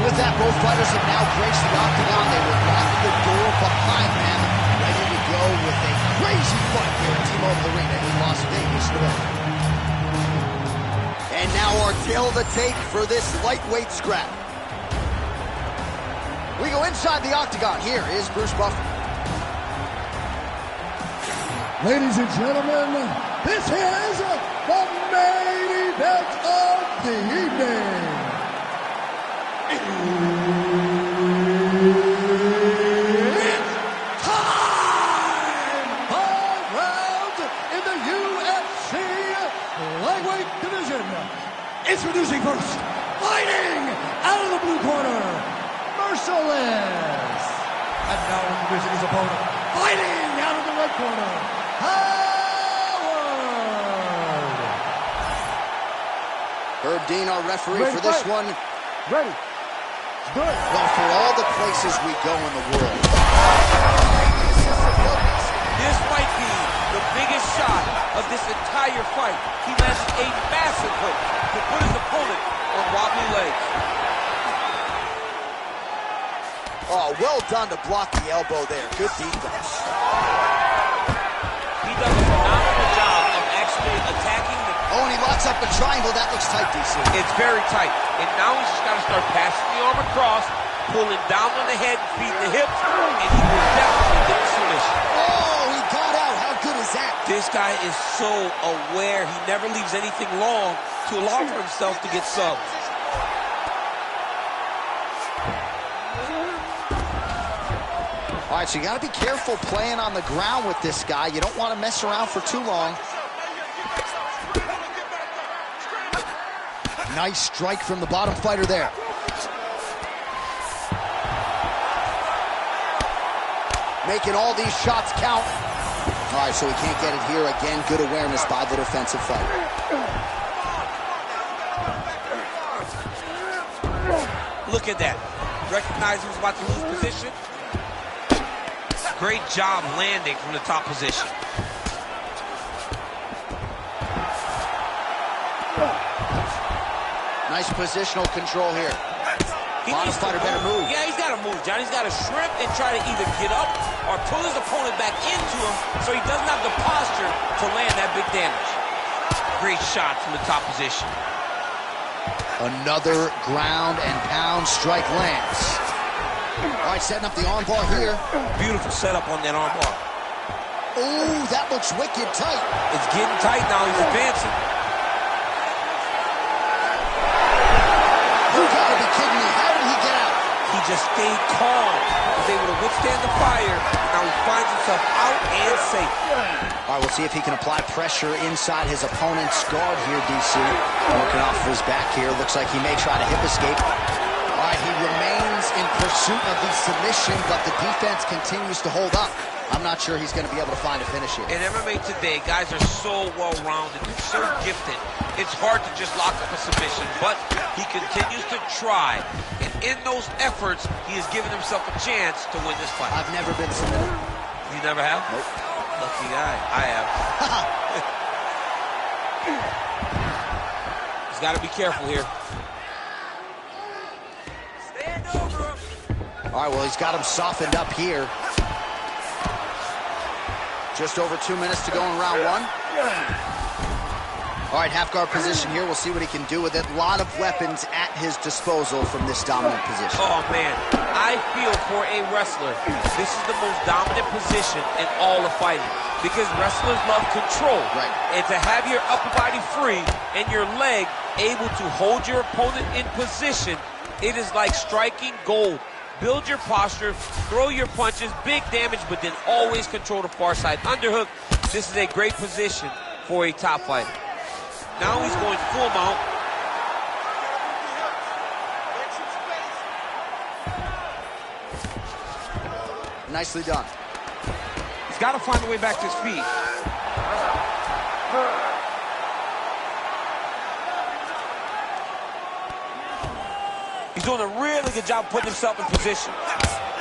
With that, both fighters have now graced the octagon. They will lock the door behind them, ready to go with a crazy fight here at T-Mobile Arena in Las Vegas, Nevada. And now our tale of the tape for this lightweight scrap. We go inside the octagon. Here is Bruce Buffer. Ladies and gentlemen, this is the main event of the evening. It's time! 5 rounds in the UFC lightweight division. Introducing first, fighting out of the blue corner, Merciless. And now introducing his opponent, fighting out of the red corner, Howard. Herb Dean, our referee for this one. Ready. Good. Well, for all the places we go in the world, This might be the biggest shot of this entire fight. He landed a massive hook to put his opponent on wobbly legs. oh, well done to block the elbow there. Good defense. He does a phenomenal job of actually attacking the... Oh, and he locks up the triangle. That looks tight, DC. It's very tight. And now he's just got to start passing the arm across, pulling down on the head, feeding the hips, and he will definitely get the submission. Oh, he got out. How good is that? This guy is so aware. He never leaves anything long to allow for himself to get subbed. All right, so you got to be careful playing on the ground with this guy. You don't want to mess around for too long. Nice strike from the bottom fighter there. Making all these shots count. All right, so he can't get it here. Again, good awareness by the defensive fighter. Look at that. Recognized he was about to lose position. Great job landing from the top position. Nice positional control here. Bottom fighter better move. Yeah, he's got to move, John. He's got to shrimp and try to either get up or pull his opponent back into him so he doesn't have the posture to land that big damage. Great shot from the top position. Another ground and pound strike lands. All right, setting up the arm bar here. Beautiful setup on that arm bar. Oh, that looks wicked tight. It's getting tight now. He's advancing. You gotta be kidding me. How did he get out? He just stayed calm. Was able to withstand the fire. Now he finds himself out and safe. All right, we'll see if he can apply pressure inside his opponent's guard here, DC. Working off of his back here. Looks like he may try to hip escape. All right, he remains in pursuit of the submission, but the defense continues to hold up. I'm not sure he's going to be able to find a finish here. In MMA today, guys are so well-rounded. They're so gifted. It's hard to just lock up a submission, but he continues to try. And in those efforts, he has given himself a chance to win this fight. I've never been submitted. You never have? Nope. Lucky guy. I have. He's got to be careful here. Stand over him. All right, well, he's got him softened up here. Just over 2 minutes to go in round one. All right, half guard position here. We'll see what he can do with it. A lot of weapons at his disposal from this dominant position. Oh, man. I feel for a wrestler, this is the most dominant position in all of fighting because wrestlers love control. Right. And to have your upper body free and your leg able to hold your opponent in position, it is like striking gold. Build your posture, throw your punches, big damage, but then always control the far side underhook. This is a great position for a top fighter. Now he's going full mount. Nicely done. He's got to find a way back to his feet. He's doing a really good job putting himself in position.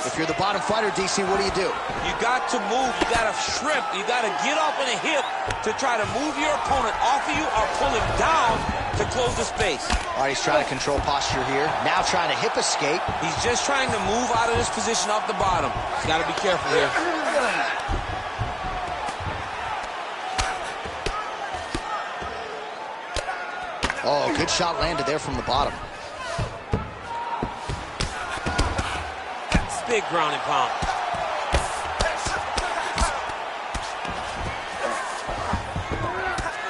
If you're the bottom fighter, DC, what do? You got to move. You got to shrimp. You got to get up in a hip to try to move your opponent off of you or pull him down to close the space. All right, he's trying to control posture here. Now trying to hip escape. He's just trying to move out of this position off the bottom. He's got to be careful here. Oh, good shot landed there from the bottom. Big ground and pound.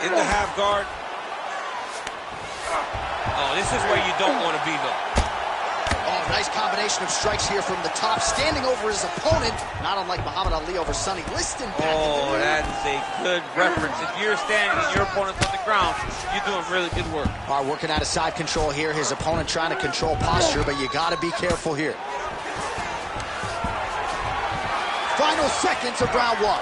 In the half guard. Oh, this is where you don't want to be, though. Oh, nice combination of strikes here from the top. Standing over his opponent, not unlike Muhammad Ali over Sonny Liston. Oh, that is a good reference. If you're standing and your opponent's on the ground, you're doing really good work. All right, working out of side control here. His opponent trying to control posture, but you got to be careful here. Final seconds of round one.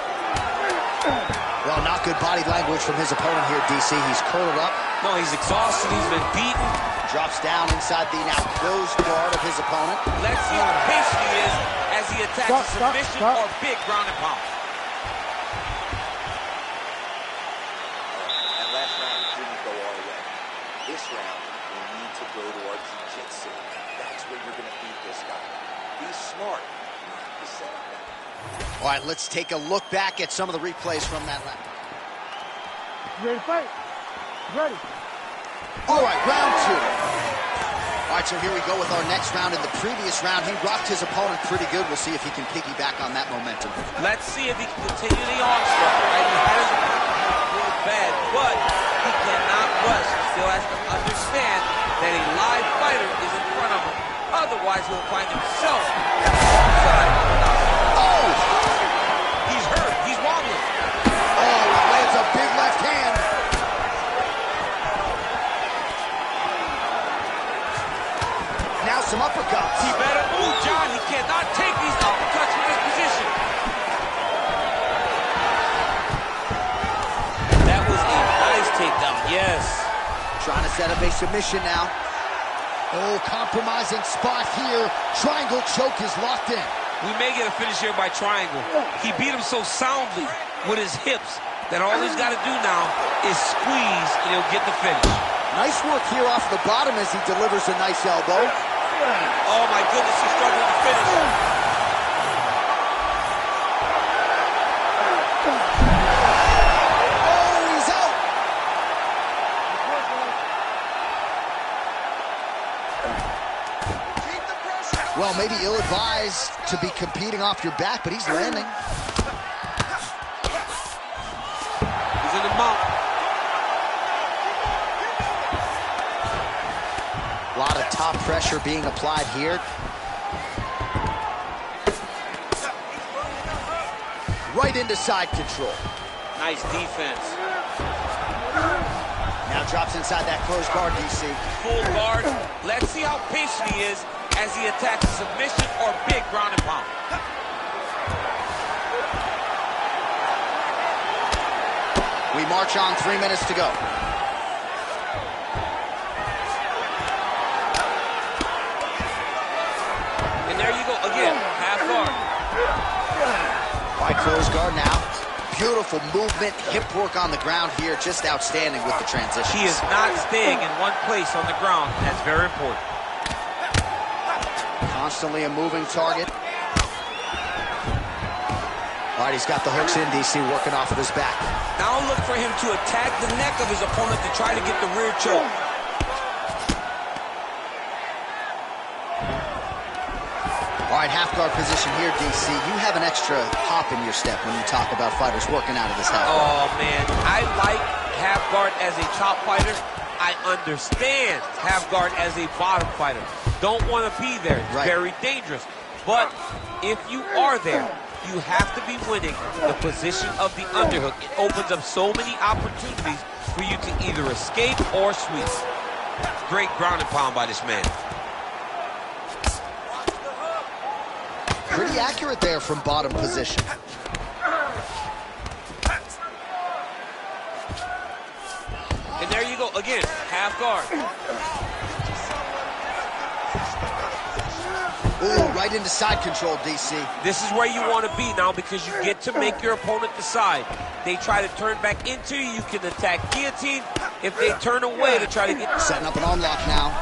Well, not good body language from his opponent here, DC. He's curled up. No, he's exhausted. He's been beaten. Drops down inside the now closed guard of his opponent. Let's see how patient he is as he attacks a submission or big ground and pound. That last round didn't go all the way. This round, we need to go to our jiu-jitsu. That's where you're going to beat this guy. Be smart, not to set up that. All right, let's take a look back at some of the replays from that round. You ready to fight? Ready. All right, round two. All right, so here we go with our next round. In the previous round, he rocked his opponent pretty good. We'll see if he can piggyback on that momentum. Let's see if he can continue the onslaught. Right? He had his opponent really bad, but he cannot rush. He still has to understand that a live fighter is in front of him. Otherwise, he'll find himself at the wrong side. Oh! He's hurt. He's wobbling. Oh, he lands a big left hand. Now some uppercuts. He better move, John. He cannot take these uppercuts from this position. That was a nice takedown, yes. Trying to set up a submission now. Oh, compromising spot here. Triangle choke is locked in. We may get a finish here by triangle. He beat him so soundly with his hips that all he's got to do now is squeeze and he'll get the finish. Nice work here off the bottom as he delivers a nice elbow. Oh my goodness, he's struggling to finish. Oh, he's out. Well, maybe ill-advised to be competing off your back, but he's landing. He's in the mount. A lot of top pressure being applied here. Right into side control. Nice defense. Now drops inside that closed guard, DC. Full guard. Let's see how patient he is as he attacks a submission or big ground and pound. We march on, 3 minutes to go. And there you go, again, half guard. By closed guard now. Beautiful movement, hip work on the ground here, just outstanding with the transition. He is not staying in one place on the ground. That's very important. Constantly a moving target. All right, he's got the hooks in, DC, working off of his back. Now look for him to attack the neck of his opponent to try to get the rear choke. All right, half guard position here, DC. You have an extra hop in your step when you talk about fighters working out of this half guard. Oh, man. I like half guard as a top fighter. I understand half guard as a bottom fighter. Don't want to be there. It's very dangerous. But if you are there, you have to be winning the position of the underhook. It opens up so many opportunities for you to either escape or sweep. Great ground and pound by this man. Pretty accurate there from bottom position. And there you go, again, half guard. Ooh, right into side control, DC. This is where you want to be now because you get to make your opponent decide. They try to turn back into you, you can attack guillotine. If they turn away to try to get... Setting up an unlock now.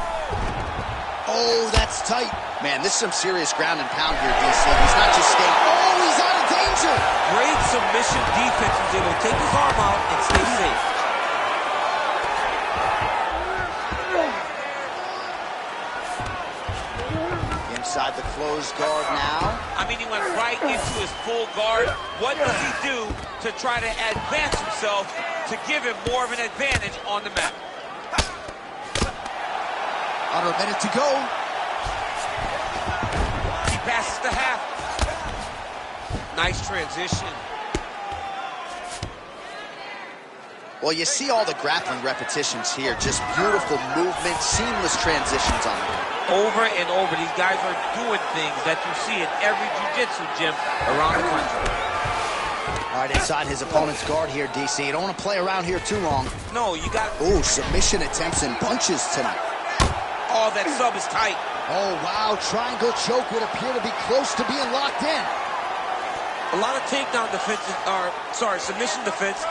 Oh, that's tight. Man, this is some serious ground and pound here, DC. He's not just staying... Oh, he's out of danger! Great submission defense. He's able to take his arm out and stay safe. Inside the closed guard now. I mean, he went right into his full guard. What does he do to try to advance himself to give him more of an advantage on the mat? Under a minute to go. He passes the half. Nice transition. Well, you see all the grappling repetitions here. Just beautiful movement, seamless transitions on them. Over and over, these guys are doing things that you see in every jiu-jitsu gym around the country. All right, inside his opponent's guard here, DC. You don't want to play around here too long. No, you got... Ooh, submission attempts and punches tonight. Oh, that sub is tight. Oh, wow. Triangle choke would appear to be close to being locked in. A lot of takedown defense, submission defense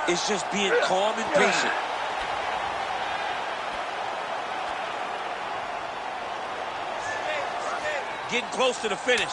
is just being calm and patient. Getting close to the finish.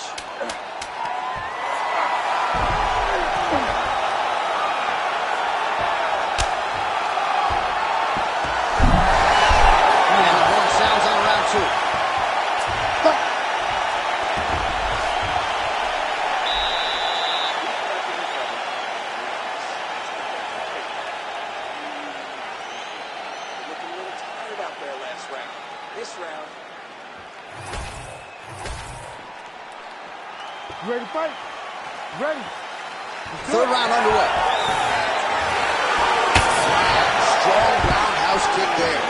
You ready to fight? Ready. Third round underway. Strong roundhouse kick there.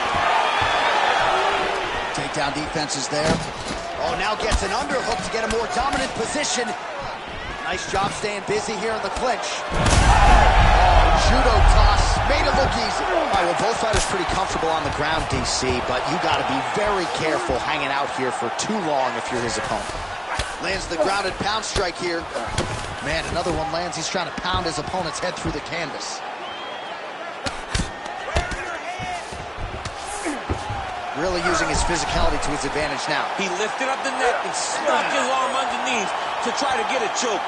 Takedown defense is there. Oh, now gets an underhook to get a more dominant position. Nice job staying busy here in the clinch. Oh, judo toss. Made it look easy. All right, well, both fighters pretty comfortable on the ground, DC, but you got to be very careful hanging out here for too long if you're his opponent. Lands the grounded pound strike here. Man, another one lands. He's trying to pound his opponent's head through the canvas. Really using his physicality to his advantage now. He lifted up the neck and snuck his arm underneath to try to get a choke.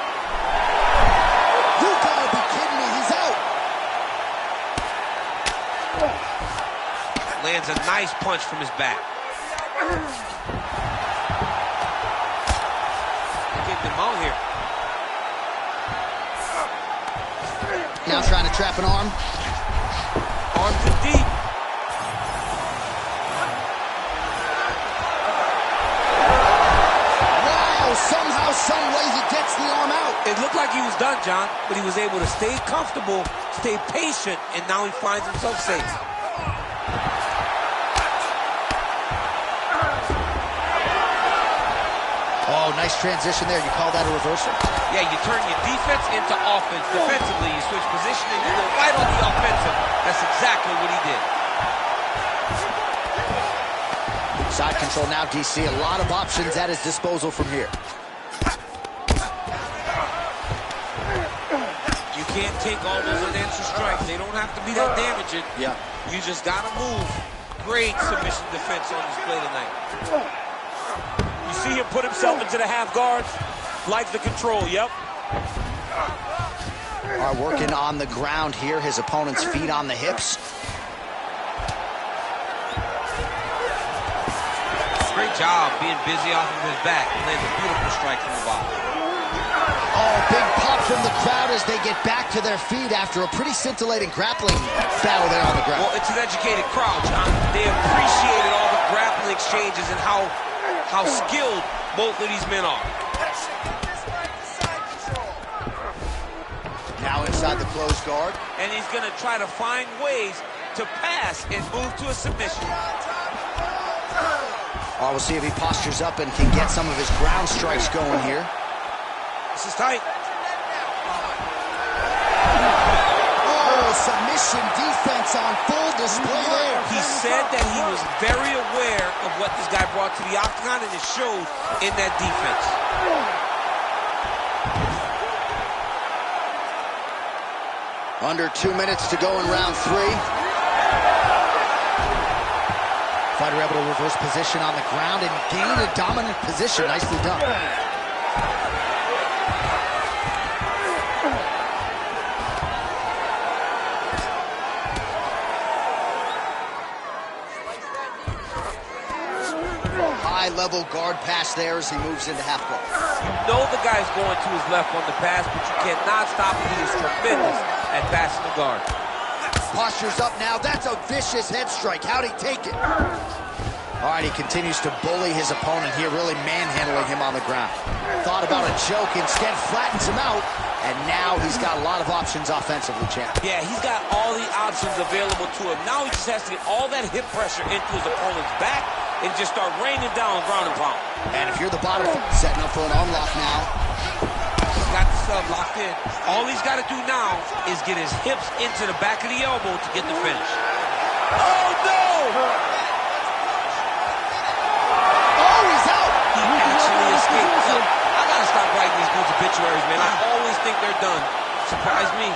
You gotta be kidding me, he's out. Lands a nice punch from his back. Getting him out here. Now trying to trap an arm. Arms are deep. Wow, somehow, some way he gets the arm out. It looked like he was done, John, but he was able to stay comfortable, stay patient, and now he finds himself safe. Oh, nice transition there. You call that a reversal? Yeah, you turn your defense into offense. Defensively, you switch positioning, you go right on the offensive. That's exactly what he did. Side control now, DC. A lot of options at his disposal from here. You can't take all those unanswered strikes. They don't have to be that damaging. Yeah. You just got to move. Great submission defense on display tonight. You see him put himself into the half guard. Like the control, yep. Are working on the ground here. His opponent's feet on the hips. Great job being busy off of his back. He lands a beautiful strike from the bottom. Oh, big pop from the crowd as they get back to their feet after a pretty scintillating grappling battle there on the ground. Well, it's an educated crowd, John. They appreciated all the grappling exchanges and how skilled both of these men are. Now inside the closed guard. And he's going to try to find ways to pass and move to a submission. Oh, we'll see if he postures up and can get some of his ground strikes going here. This is tight. Oh, submission defense on full display there. He said that he was very aware of what this guy brought to the octagon, and it showed in that defense. Under 2 minutes to go in round 3. Fighter able to reverse position on the ground and gain a dominant position. Nicely done. High-level guard pass there as he moves into half guard. You know the guy's going to his left on the pass, but you cannot stop him. He is tremendous at passing the guard. Postures up now. That's a vicious head strike. How'd he take it? All right, he continues to bully his opponent here, really manhandling him on the ground. Thought about a choke, instead flattens him out, and now he's got a lot of options offensively, champ. Yeah, he's got all the options available to him. Now he just has to get all that hip pressure into his opponent's back and just start raining down ground and pound. And if you're the bottom, setting up for an unlock now. He's got the sub locked in. All he's got to do now is get his hips into the back of the elbow to get the finish. Oh, no! dudes' obituaries, man. I always think they're done. Surprise me.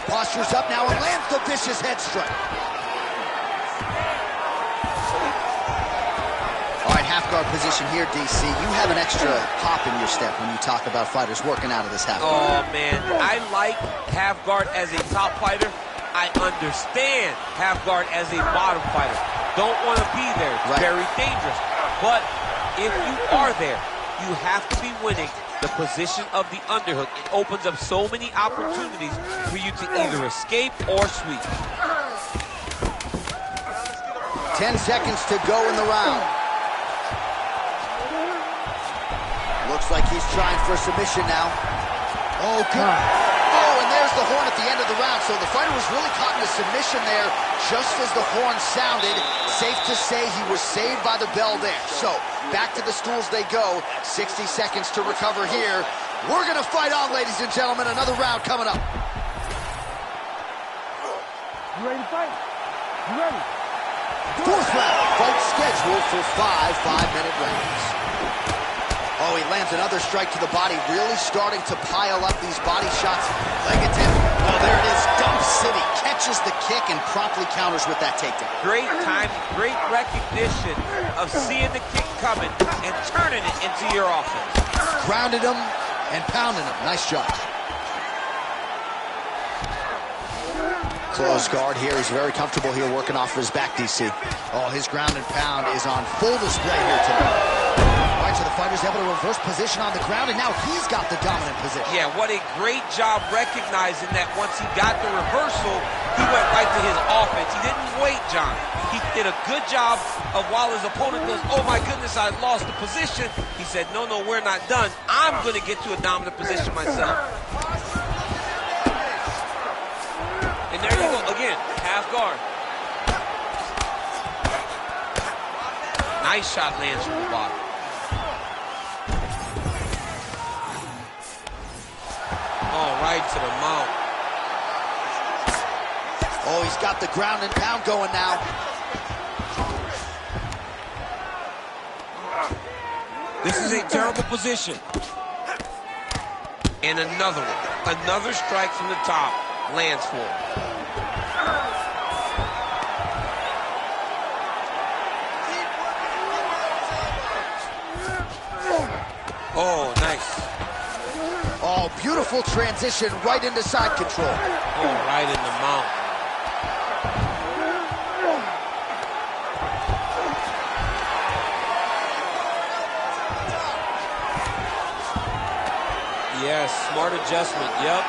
Postures up now and lands the vicious head strike. All right, half guard position here, DC. You have an extra hop in your step when you talk about fighters working out of this half guard. Oh, man. I like half guard as a top fighter. I understand half guard as a bottom fighter. Don't want to be there. It's right. Very dangerous. But if you are there, you have to be winning the position of the underhook. It opens up so many opportunities for you to either escape or sweep. 10 seconds to go in the round. Looks like he's trying for submission now. Oh, good. Oh, and there's the horn at the end of the round. So the fighter was really caught in a submission there just as the horn sounded. Safe to say he was saved by the bell there. So back to the stools they go. 60 seconds to recover here. We're going to fight on, ladies and gentlemen. Another round coming up. You ready to fight? You ready? Fourth round. Fight scheduled for 5 5-minute rounds. Oh, he lands another strike to the body, really starting to pile up these body shots. Leg attempt. Oh, there it is. Dump City catches the kick and promptly counters with that takedown. Great time, great recognition of seeing the kick coming and turning it into your offense. Grounded him and pounding him. Nice job. Close guard here. He's very comfortable here working off of his back, DC. Oh, his ground and pound is on full display here tonight. All right, so the fighter's able to reverse position on the ground, and now he's got the dominant position. Yeah, what a great job recognizing that once he got the reversal, he went right to his offense. He didn't wait, John. He did a good job of while his opponent goes, oh my goodness, I lost the position. He said, no, we're not done. I'm going to get to a dominant position myself. And there you go, again, half guard. Nice shot lands from the bottom. Oh, right to the mount. Oh, he's got the ground and pound going now. This is a terrible position. And another one. Another strike from the top lands for him. Oh, nice. Oh, beautiful transition right into side control. Oh, right in the mount. Yes, smart adjustment, yep.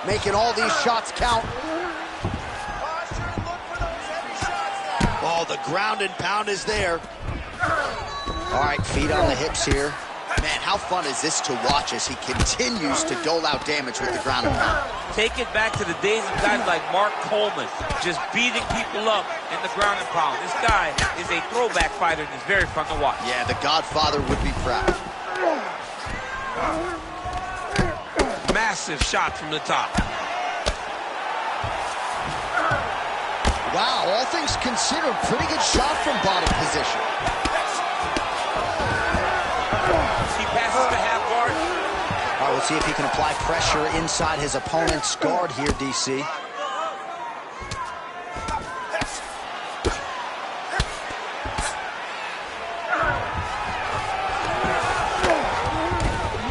Making all these shots count. Oh, the ground and pound is there. All right, feet on the hips here. Man, how fun is this to watch as he continues to dole out damage with the ground and pound? Take it back to the days of guys like Mark Coleman, just beating people up in the ground and pound. This guy is a throwback fighter and is very fun to watch. Yeah, the Godfather would be proud. Massive shot from the top. Wow, all things considered, pretty good shot from bottom position. He passes the half guard. All right, we'll see if he can apply pressure inside his opponent's guard here, DC.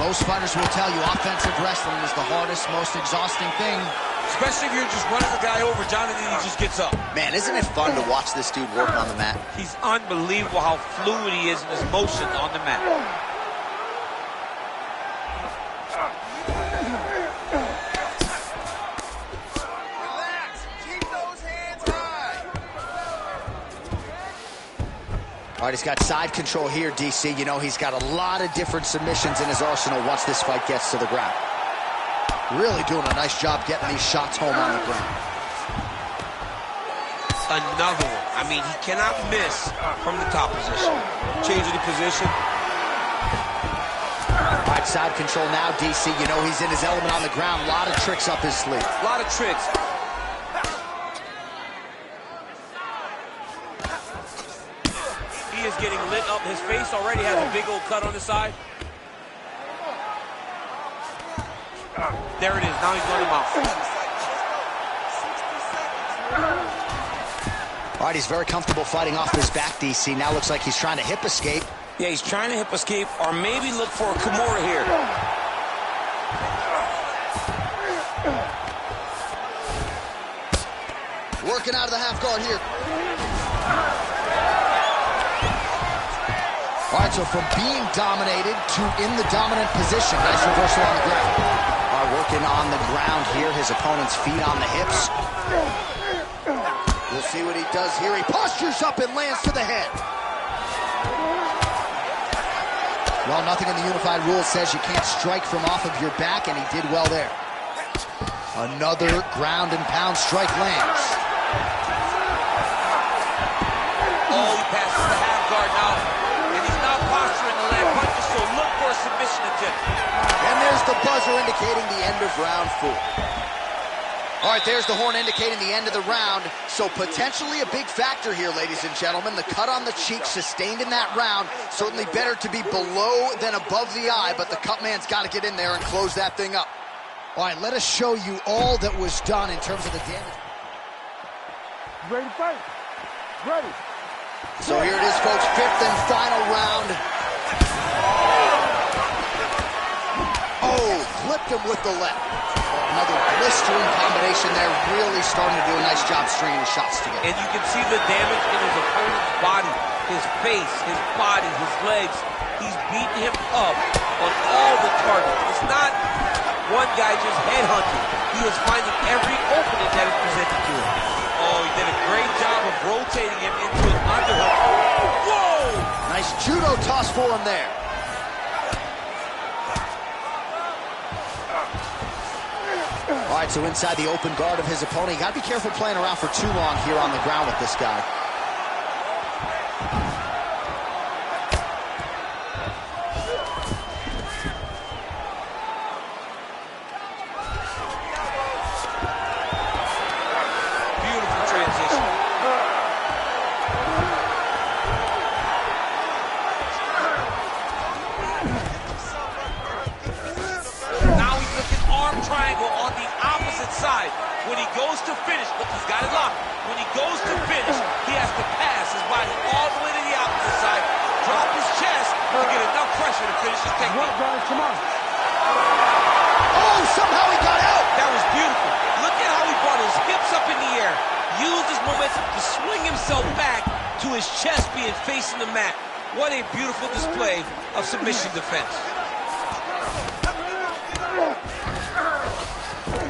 Most fighters will tell you offensive wrestling is the hardest, most exhausting thing. Especially if you're just running the guy over, Jonathan, he just gets up. Man, isn't it fun to watch this dude work on the mat? He's unbelievable how fluid he is in his motion on the mat. Relax. Keep those hands high. All right, he's got side control here, DC. You know, he's got a lot of different submissions in his arsenal once this fight gets to the ground. Really doing a nice job getting these shots home on the ground. Another one. I mean, he cannot miss from the top position. Changing the position. All right, got side control now, DC. You know he's in his element on the ground. A lot of tricks up his sleeve. A lot of tricks. He is getting lit up. His face already has a big old cut on the side. There it is. Now he's running him out. All right, he's very comfortable fighting off his back, DC. Now looks like he's trying to hip escape. Yeah, he's trying to hip escape or maybe look for a Kimura here. Working out of the half guard here. All right, so from being dominated to in the dominant position. Nice reversal on the ground. All right, working on the ground here. His opponent's feet on the hips. We'll see what he does here. He postures up and lands to the head. Well, nothing in the unified rules says you can't strike from off of your back, and he did well there. Another ground and pound strike lands. Oh, he passes the half guard now. And he's not posturing the land punches, so look for a submission attempt. And there's the buzzer indicating the end of round 4. All right, there's the horn indicating the end of the round. So potentially a big factor here, ladies and gentlemen. The cut on the cheek sustained in that round. Certainly better to be below than above the eye, but the cut man's got to get in there and close that thing up. All right, let us show you all that was done in terms of the damage. Ready to fight? Ready. So here it is, folks, 5th and final round. Oh, clipped him with the left. Another blistering combination there, really starting to do a nice job stringing his shots together. And you can see the damage in his opponent's body, his face, his body, his legs. He's beating him up on all the targets. It's not one guy just headhunting. He is finding every opening that is presented to him. Oh, he did a great job of rotating him into an underhook. Whoa! Nice judo toss for him there. All right, so inside the open guard of his opponent. You got to be careful playing around for too long here on the ground with this guy. Beautiful transition. Now he's looking arm triangle on the opposite side. When he goes to finish, look, he's got it locked. When he goes to finish, he has to pass his body all the way to the opposite side, drop his chest to get enough pressure to finish his technique. Come on. Oh, somehow he got out. That was beautiful. Look at how he brought his hips up in the air, used his momentum to swing himself back to his chest being facing the mat. What a beautiful display of submission defense.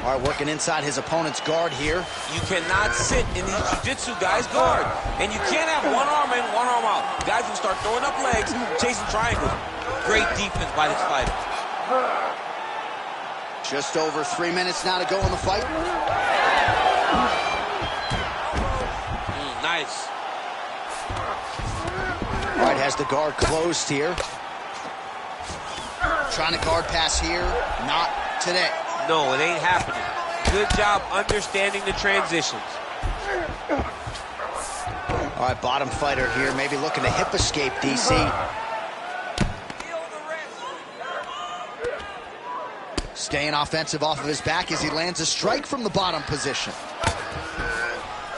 All right, working inside his opponent's guard here. You cannot sit in these jiu-jitsu guys' guard. And you can't have one arm in, one arm out. Guys will start throwing up legs, chasing triangles. Great defense by this fighter. Just over 3 minutes now to go in the fight. Nice. All right, has the guard closed here. Trying to guard pass here. Not today. No, it ain't happening. Good job understanding the transitions. All right, bottom fighter here, maybe looking to hip escape, DC. Staying offensive off of his back as he lands a strike from the bottom position.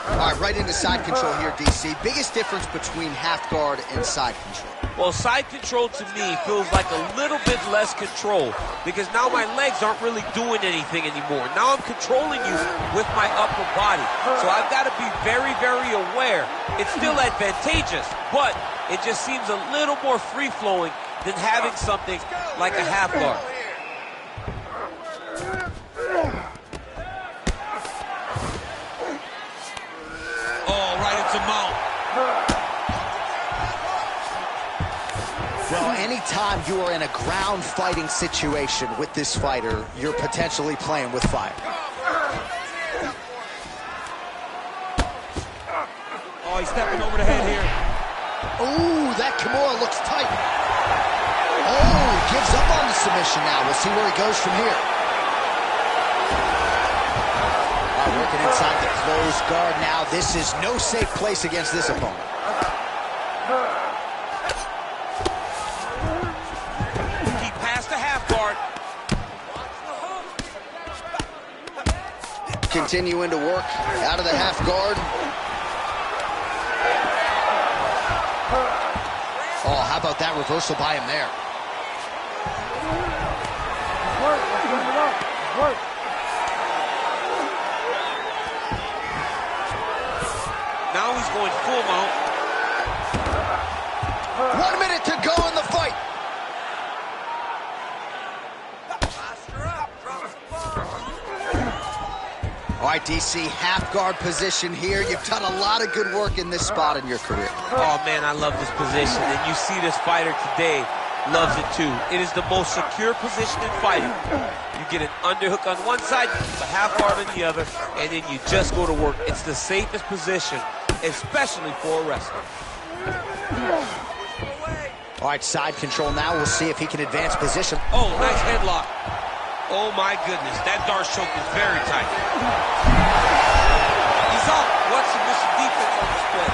All right, right into side control here, DC. Biggest difference between half guard and side control. Well, side control to me feels like a little bit less control because now my legs aren't really doing anything anymore. Now I'm controlling you with my upper body. So I've got to be very, very aware. It's still advantageous, but it just seems a little more free-flowing than having something like a half guard. Oh, right into mount. Well, anytime you are in a ground fighting situation with this fighter, you're potentially playing with fire. Oh, he's stepping over the head here. Ooh, that Kimura looks tight. Oh, gives up on the submission now. We'll see where he goes from here. Working inside the closed guard now. This is no safe place against this opponent. Keep past the half guard. Continuing to work out of the half guard. Oh, how about that reversal by him there? Work. Let's get it up. Work. Now he's going full mount. 1 minute to go in the fight. All right, DC, half guard position here. You've done a lot of good work in this spot in your career. Oh, man, I love this position. And you see this fighter today loves it, too. It is the most secure position in fighting. You get an underhook on one side, a half guard on the other, and then you just go to work. It's the safest position, especially for a wrestler. All right, side control now. We'll see if he can advance position. Oh, nice headlock. Oh, my goodness. That Darce choke is very tight. He's out. What's the mission defense on display?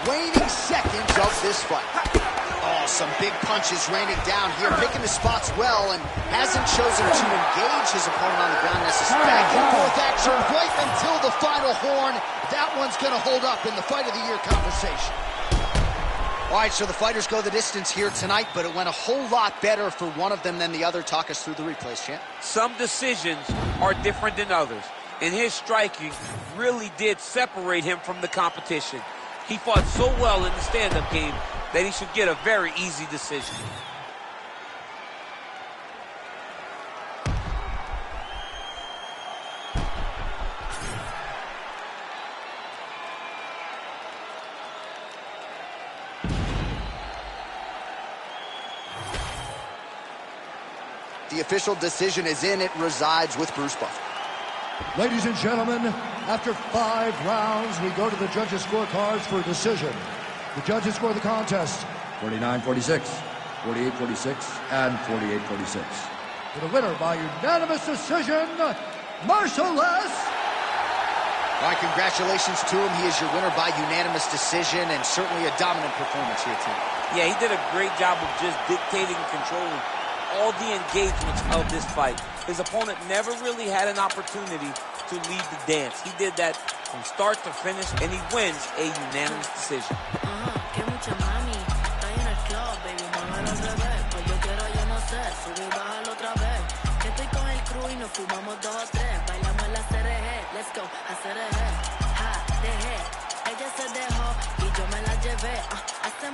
Waning seconds of this fight. Oh, some big punches raining down here, picking the spots well, and hasn't chosen to engage his opponent on the ground necessarily. Back and forth action right until the final horn. That one's going to hold up in the Fight of the Year conversation. All right, so the fighters go the distance here tonight, but it went a whole lot better for one of them than the other. Talk us through the replays, champ. Some decisions are different than others, and his striking really did separate him from the competition. He fought so well in the stand-up game that he should get a very easy decision. The official decision is in. It resides with Bruce Buffer. Ladies and gentlemen, after 5 rounds, we go to the judges' scorecards for a decision. The judges score the contest 49-46, 48-46, and 48-46. for the winner by unanimous decision, Merciless. All right, congratulations to him. He is your winner by unanimous decision, and certainly a dominant performance here tonight. Yeah, he did a great job of just dictating and controlling all the engagements of this fight. His opponent never really had an opportunity to lead the dance. He did that from start to finish, and he wins a unanimous decision. Que mucha mami, está en el club, baby, muévelo al revés. Pues yo quiero, yo no sé, subir y bajarlo otra vez. Que estoy con el crew y nos fumamos 2 o 3. Bailamos la CRG, let's go, a CRG. Ja, dejé, ella se dejó y yo me la llevé. Hace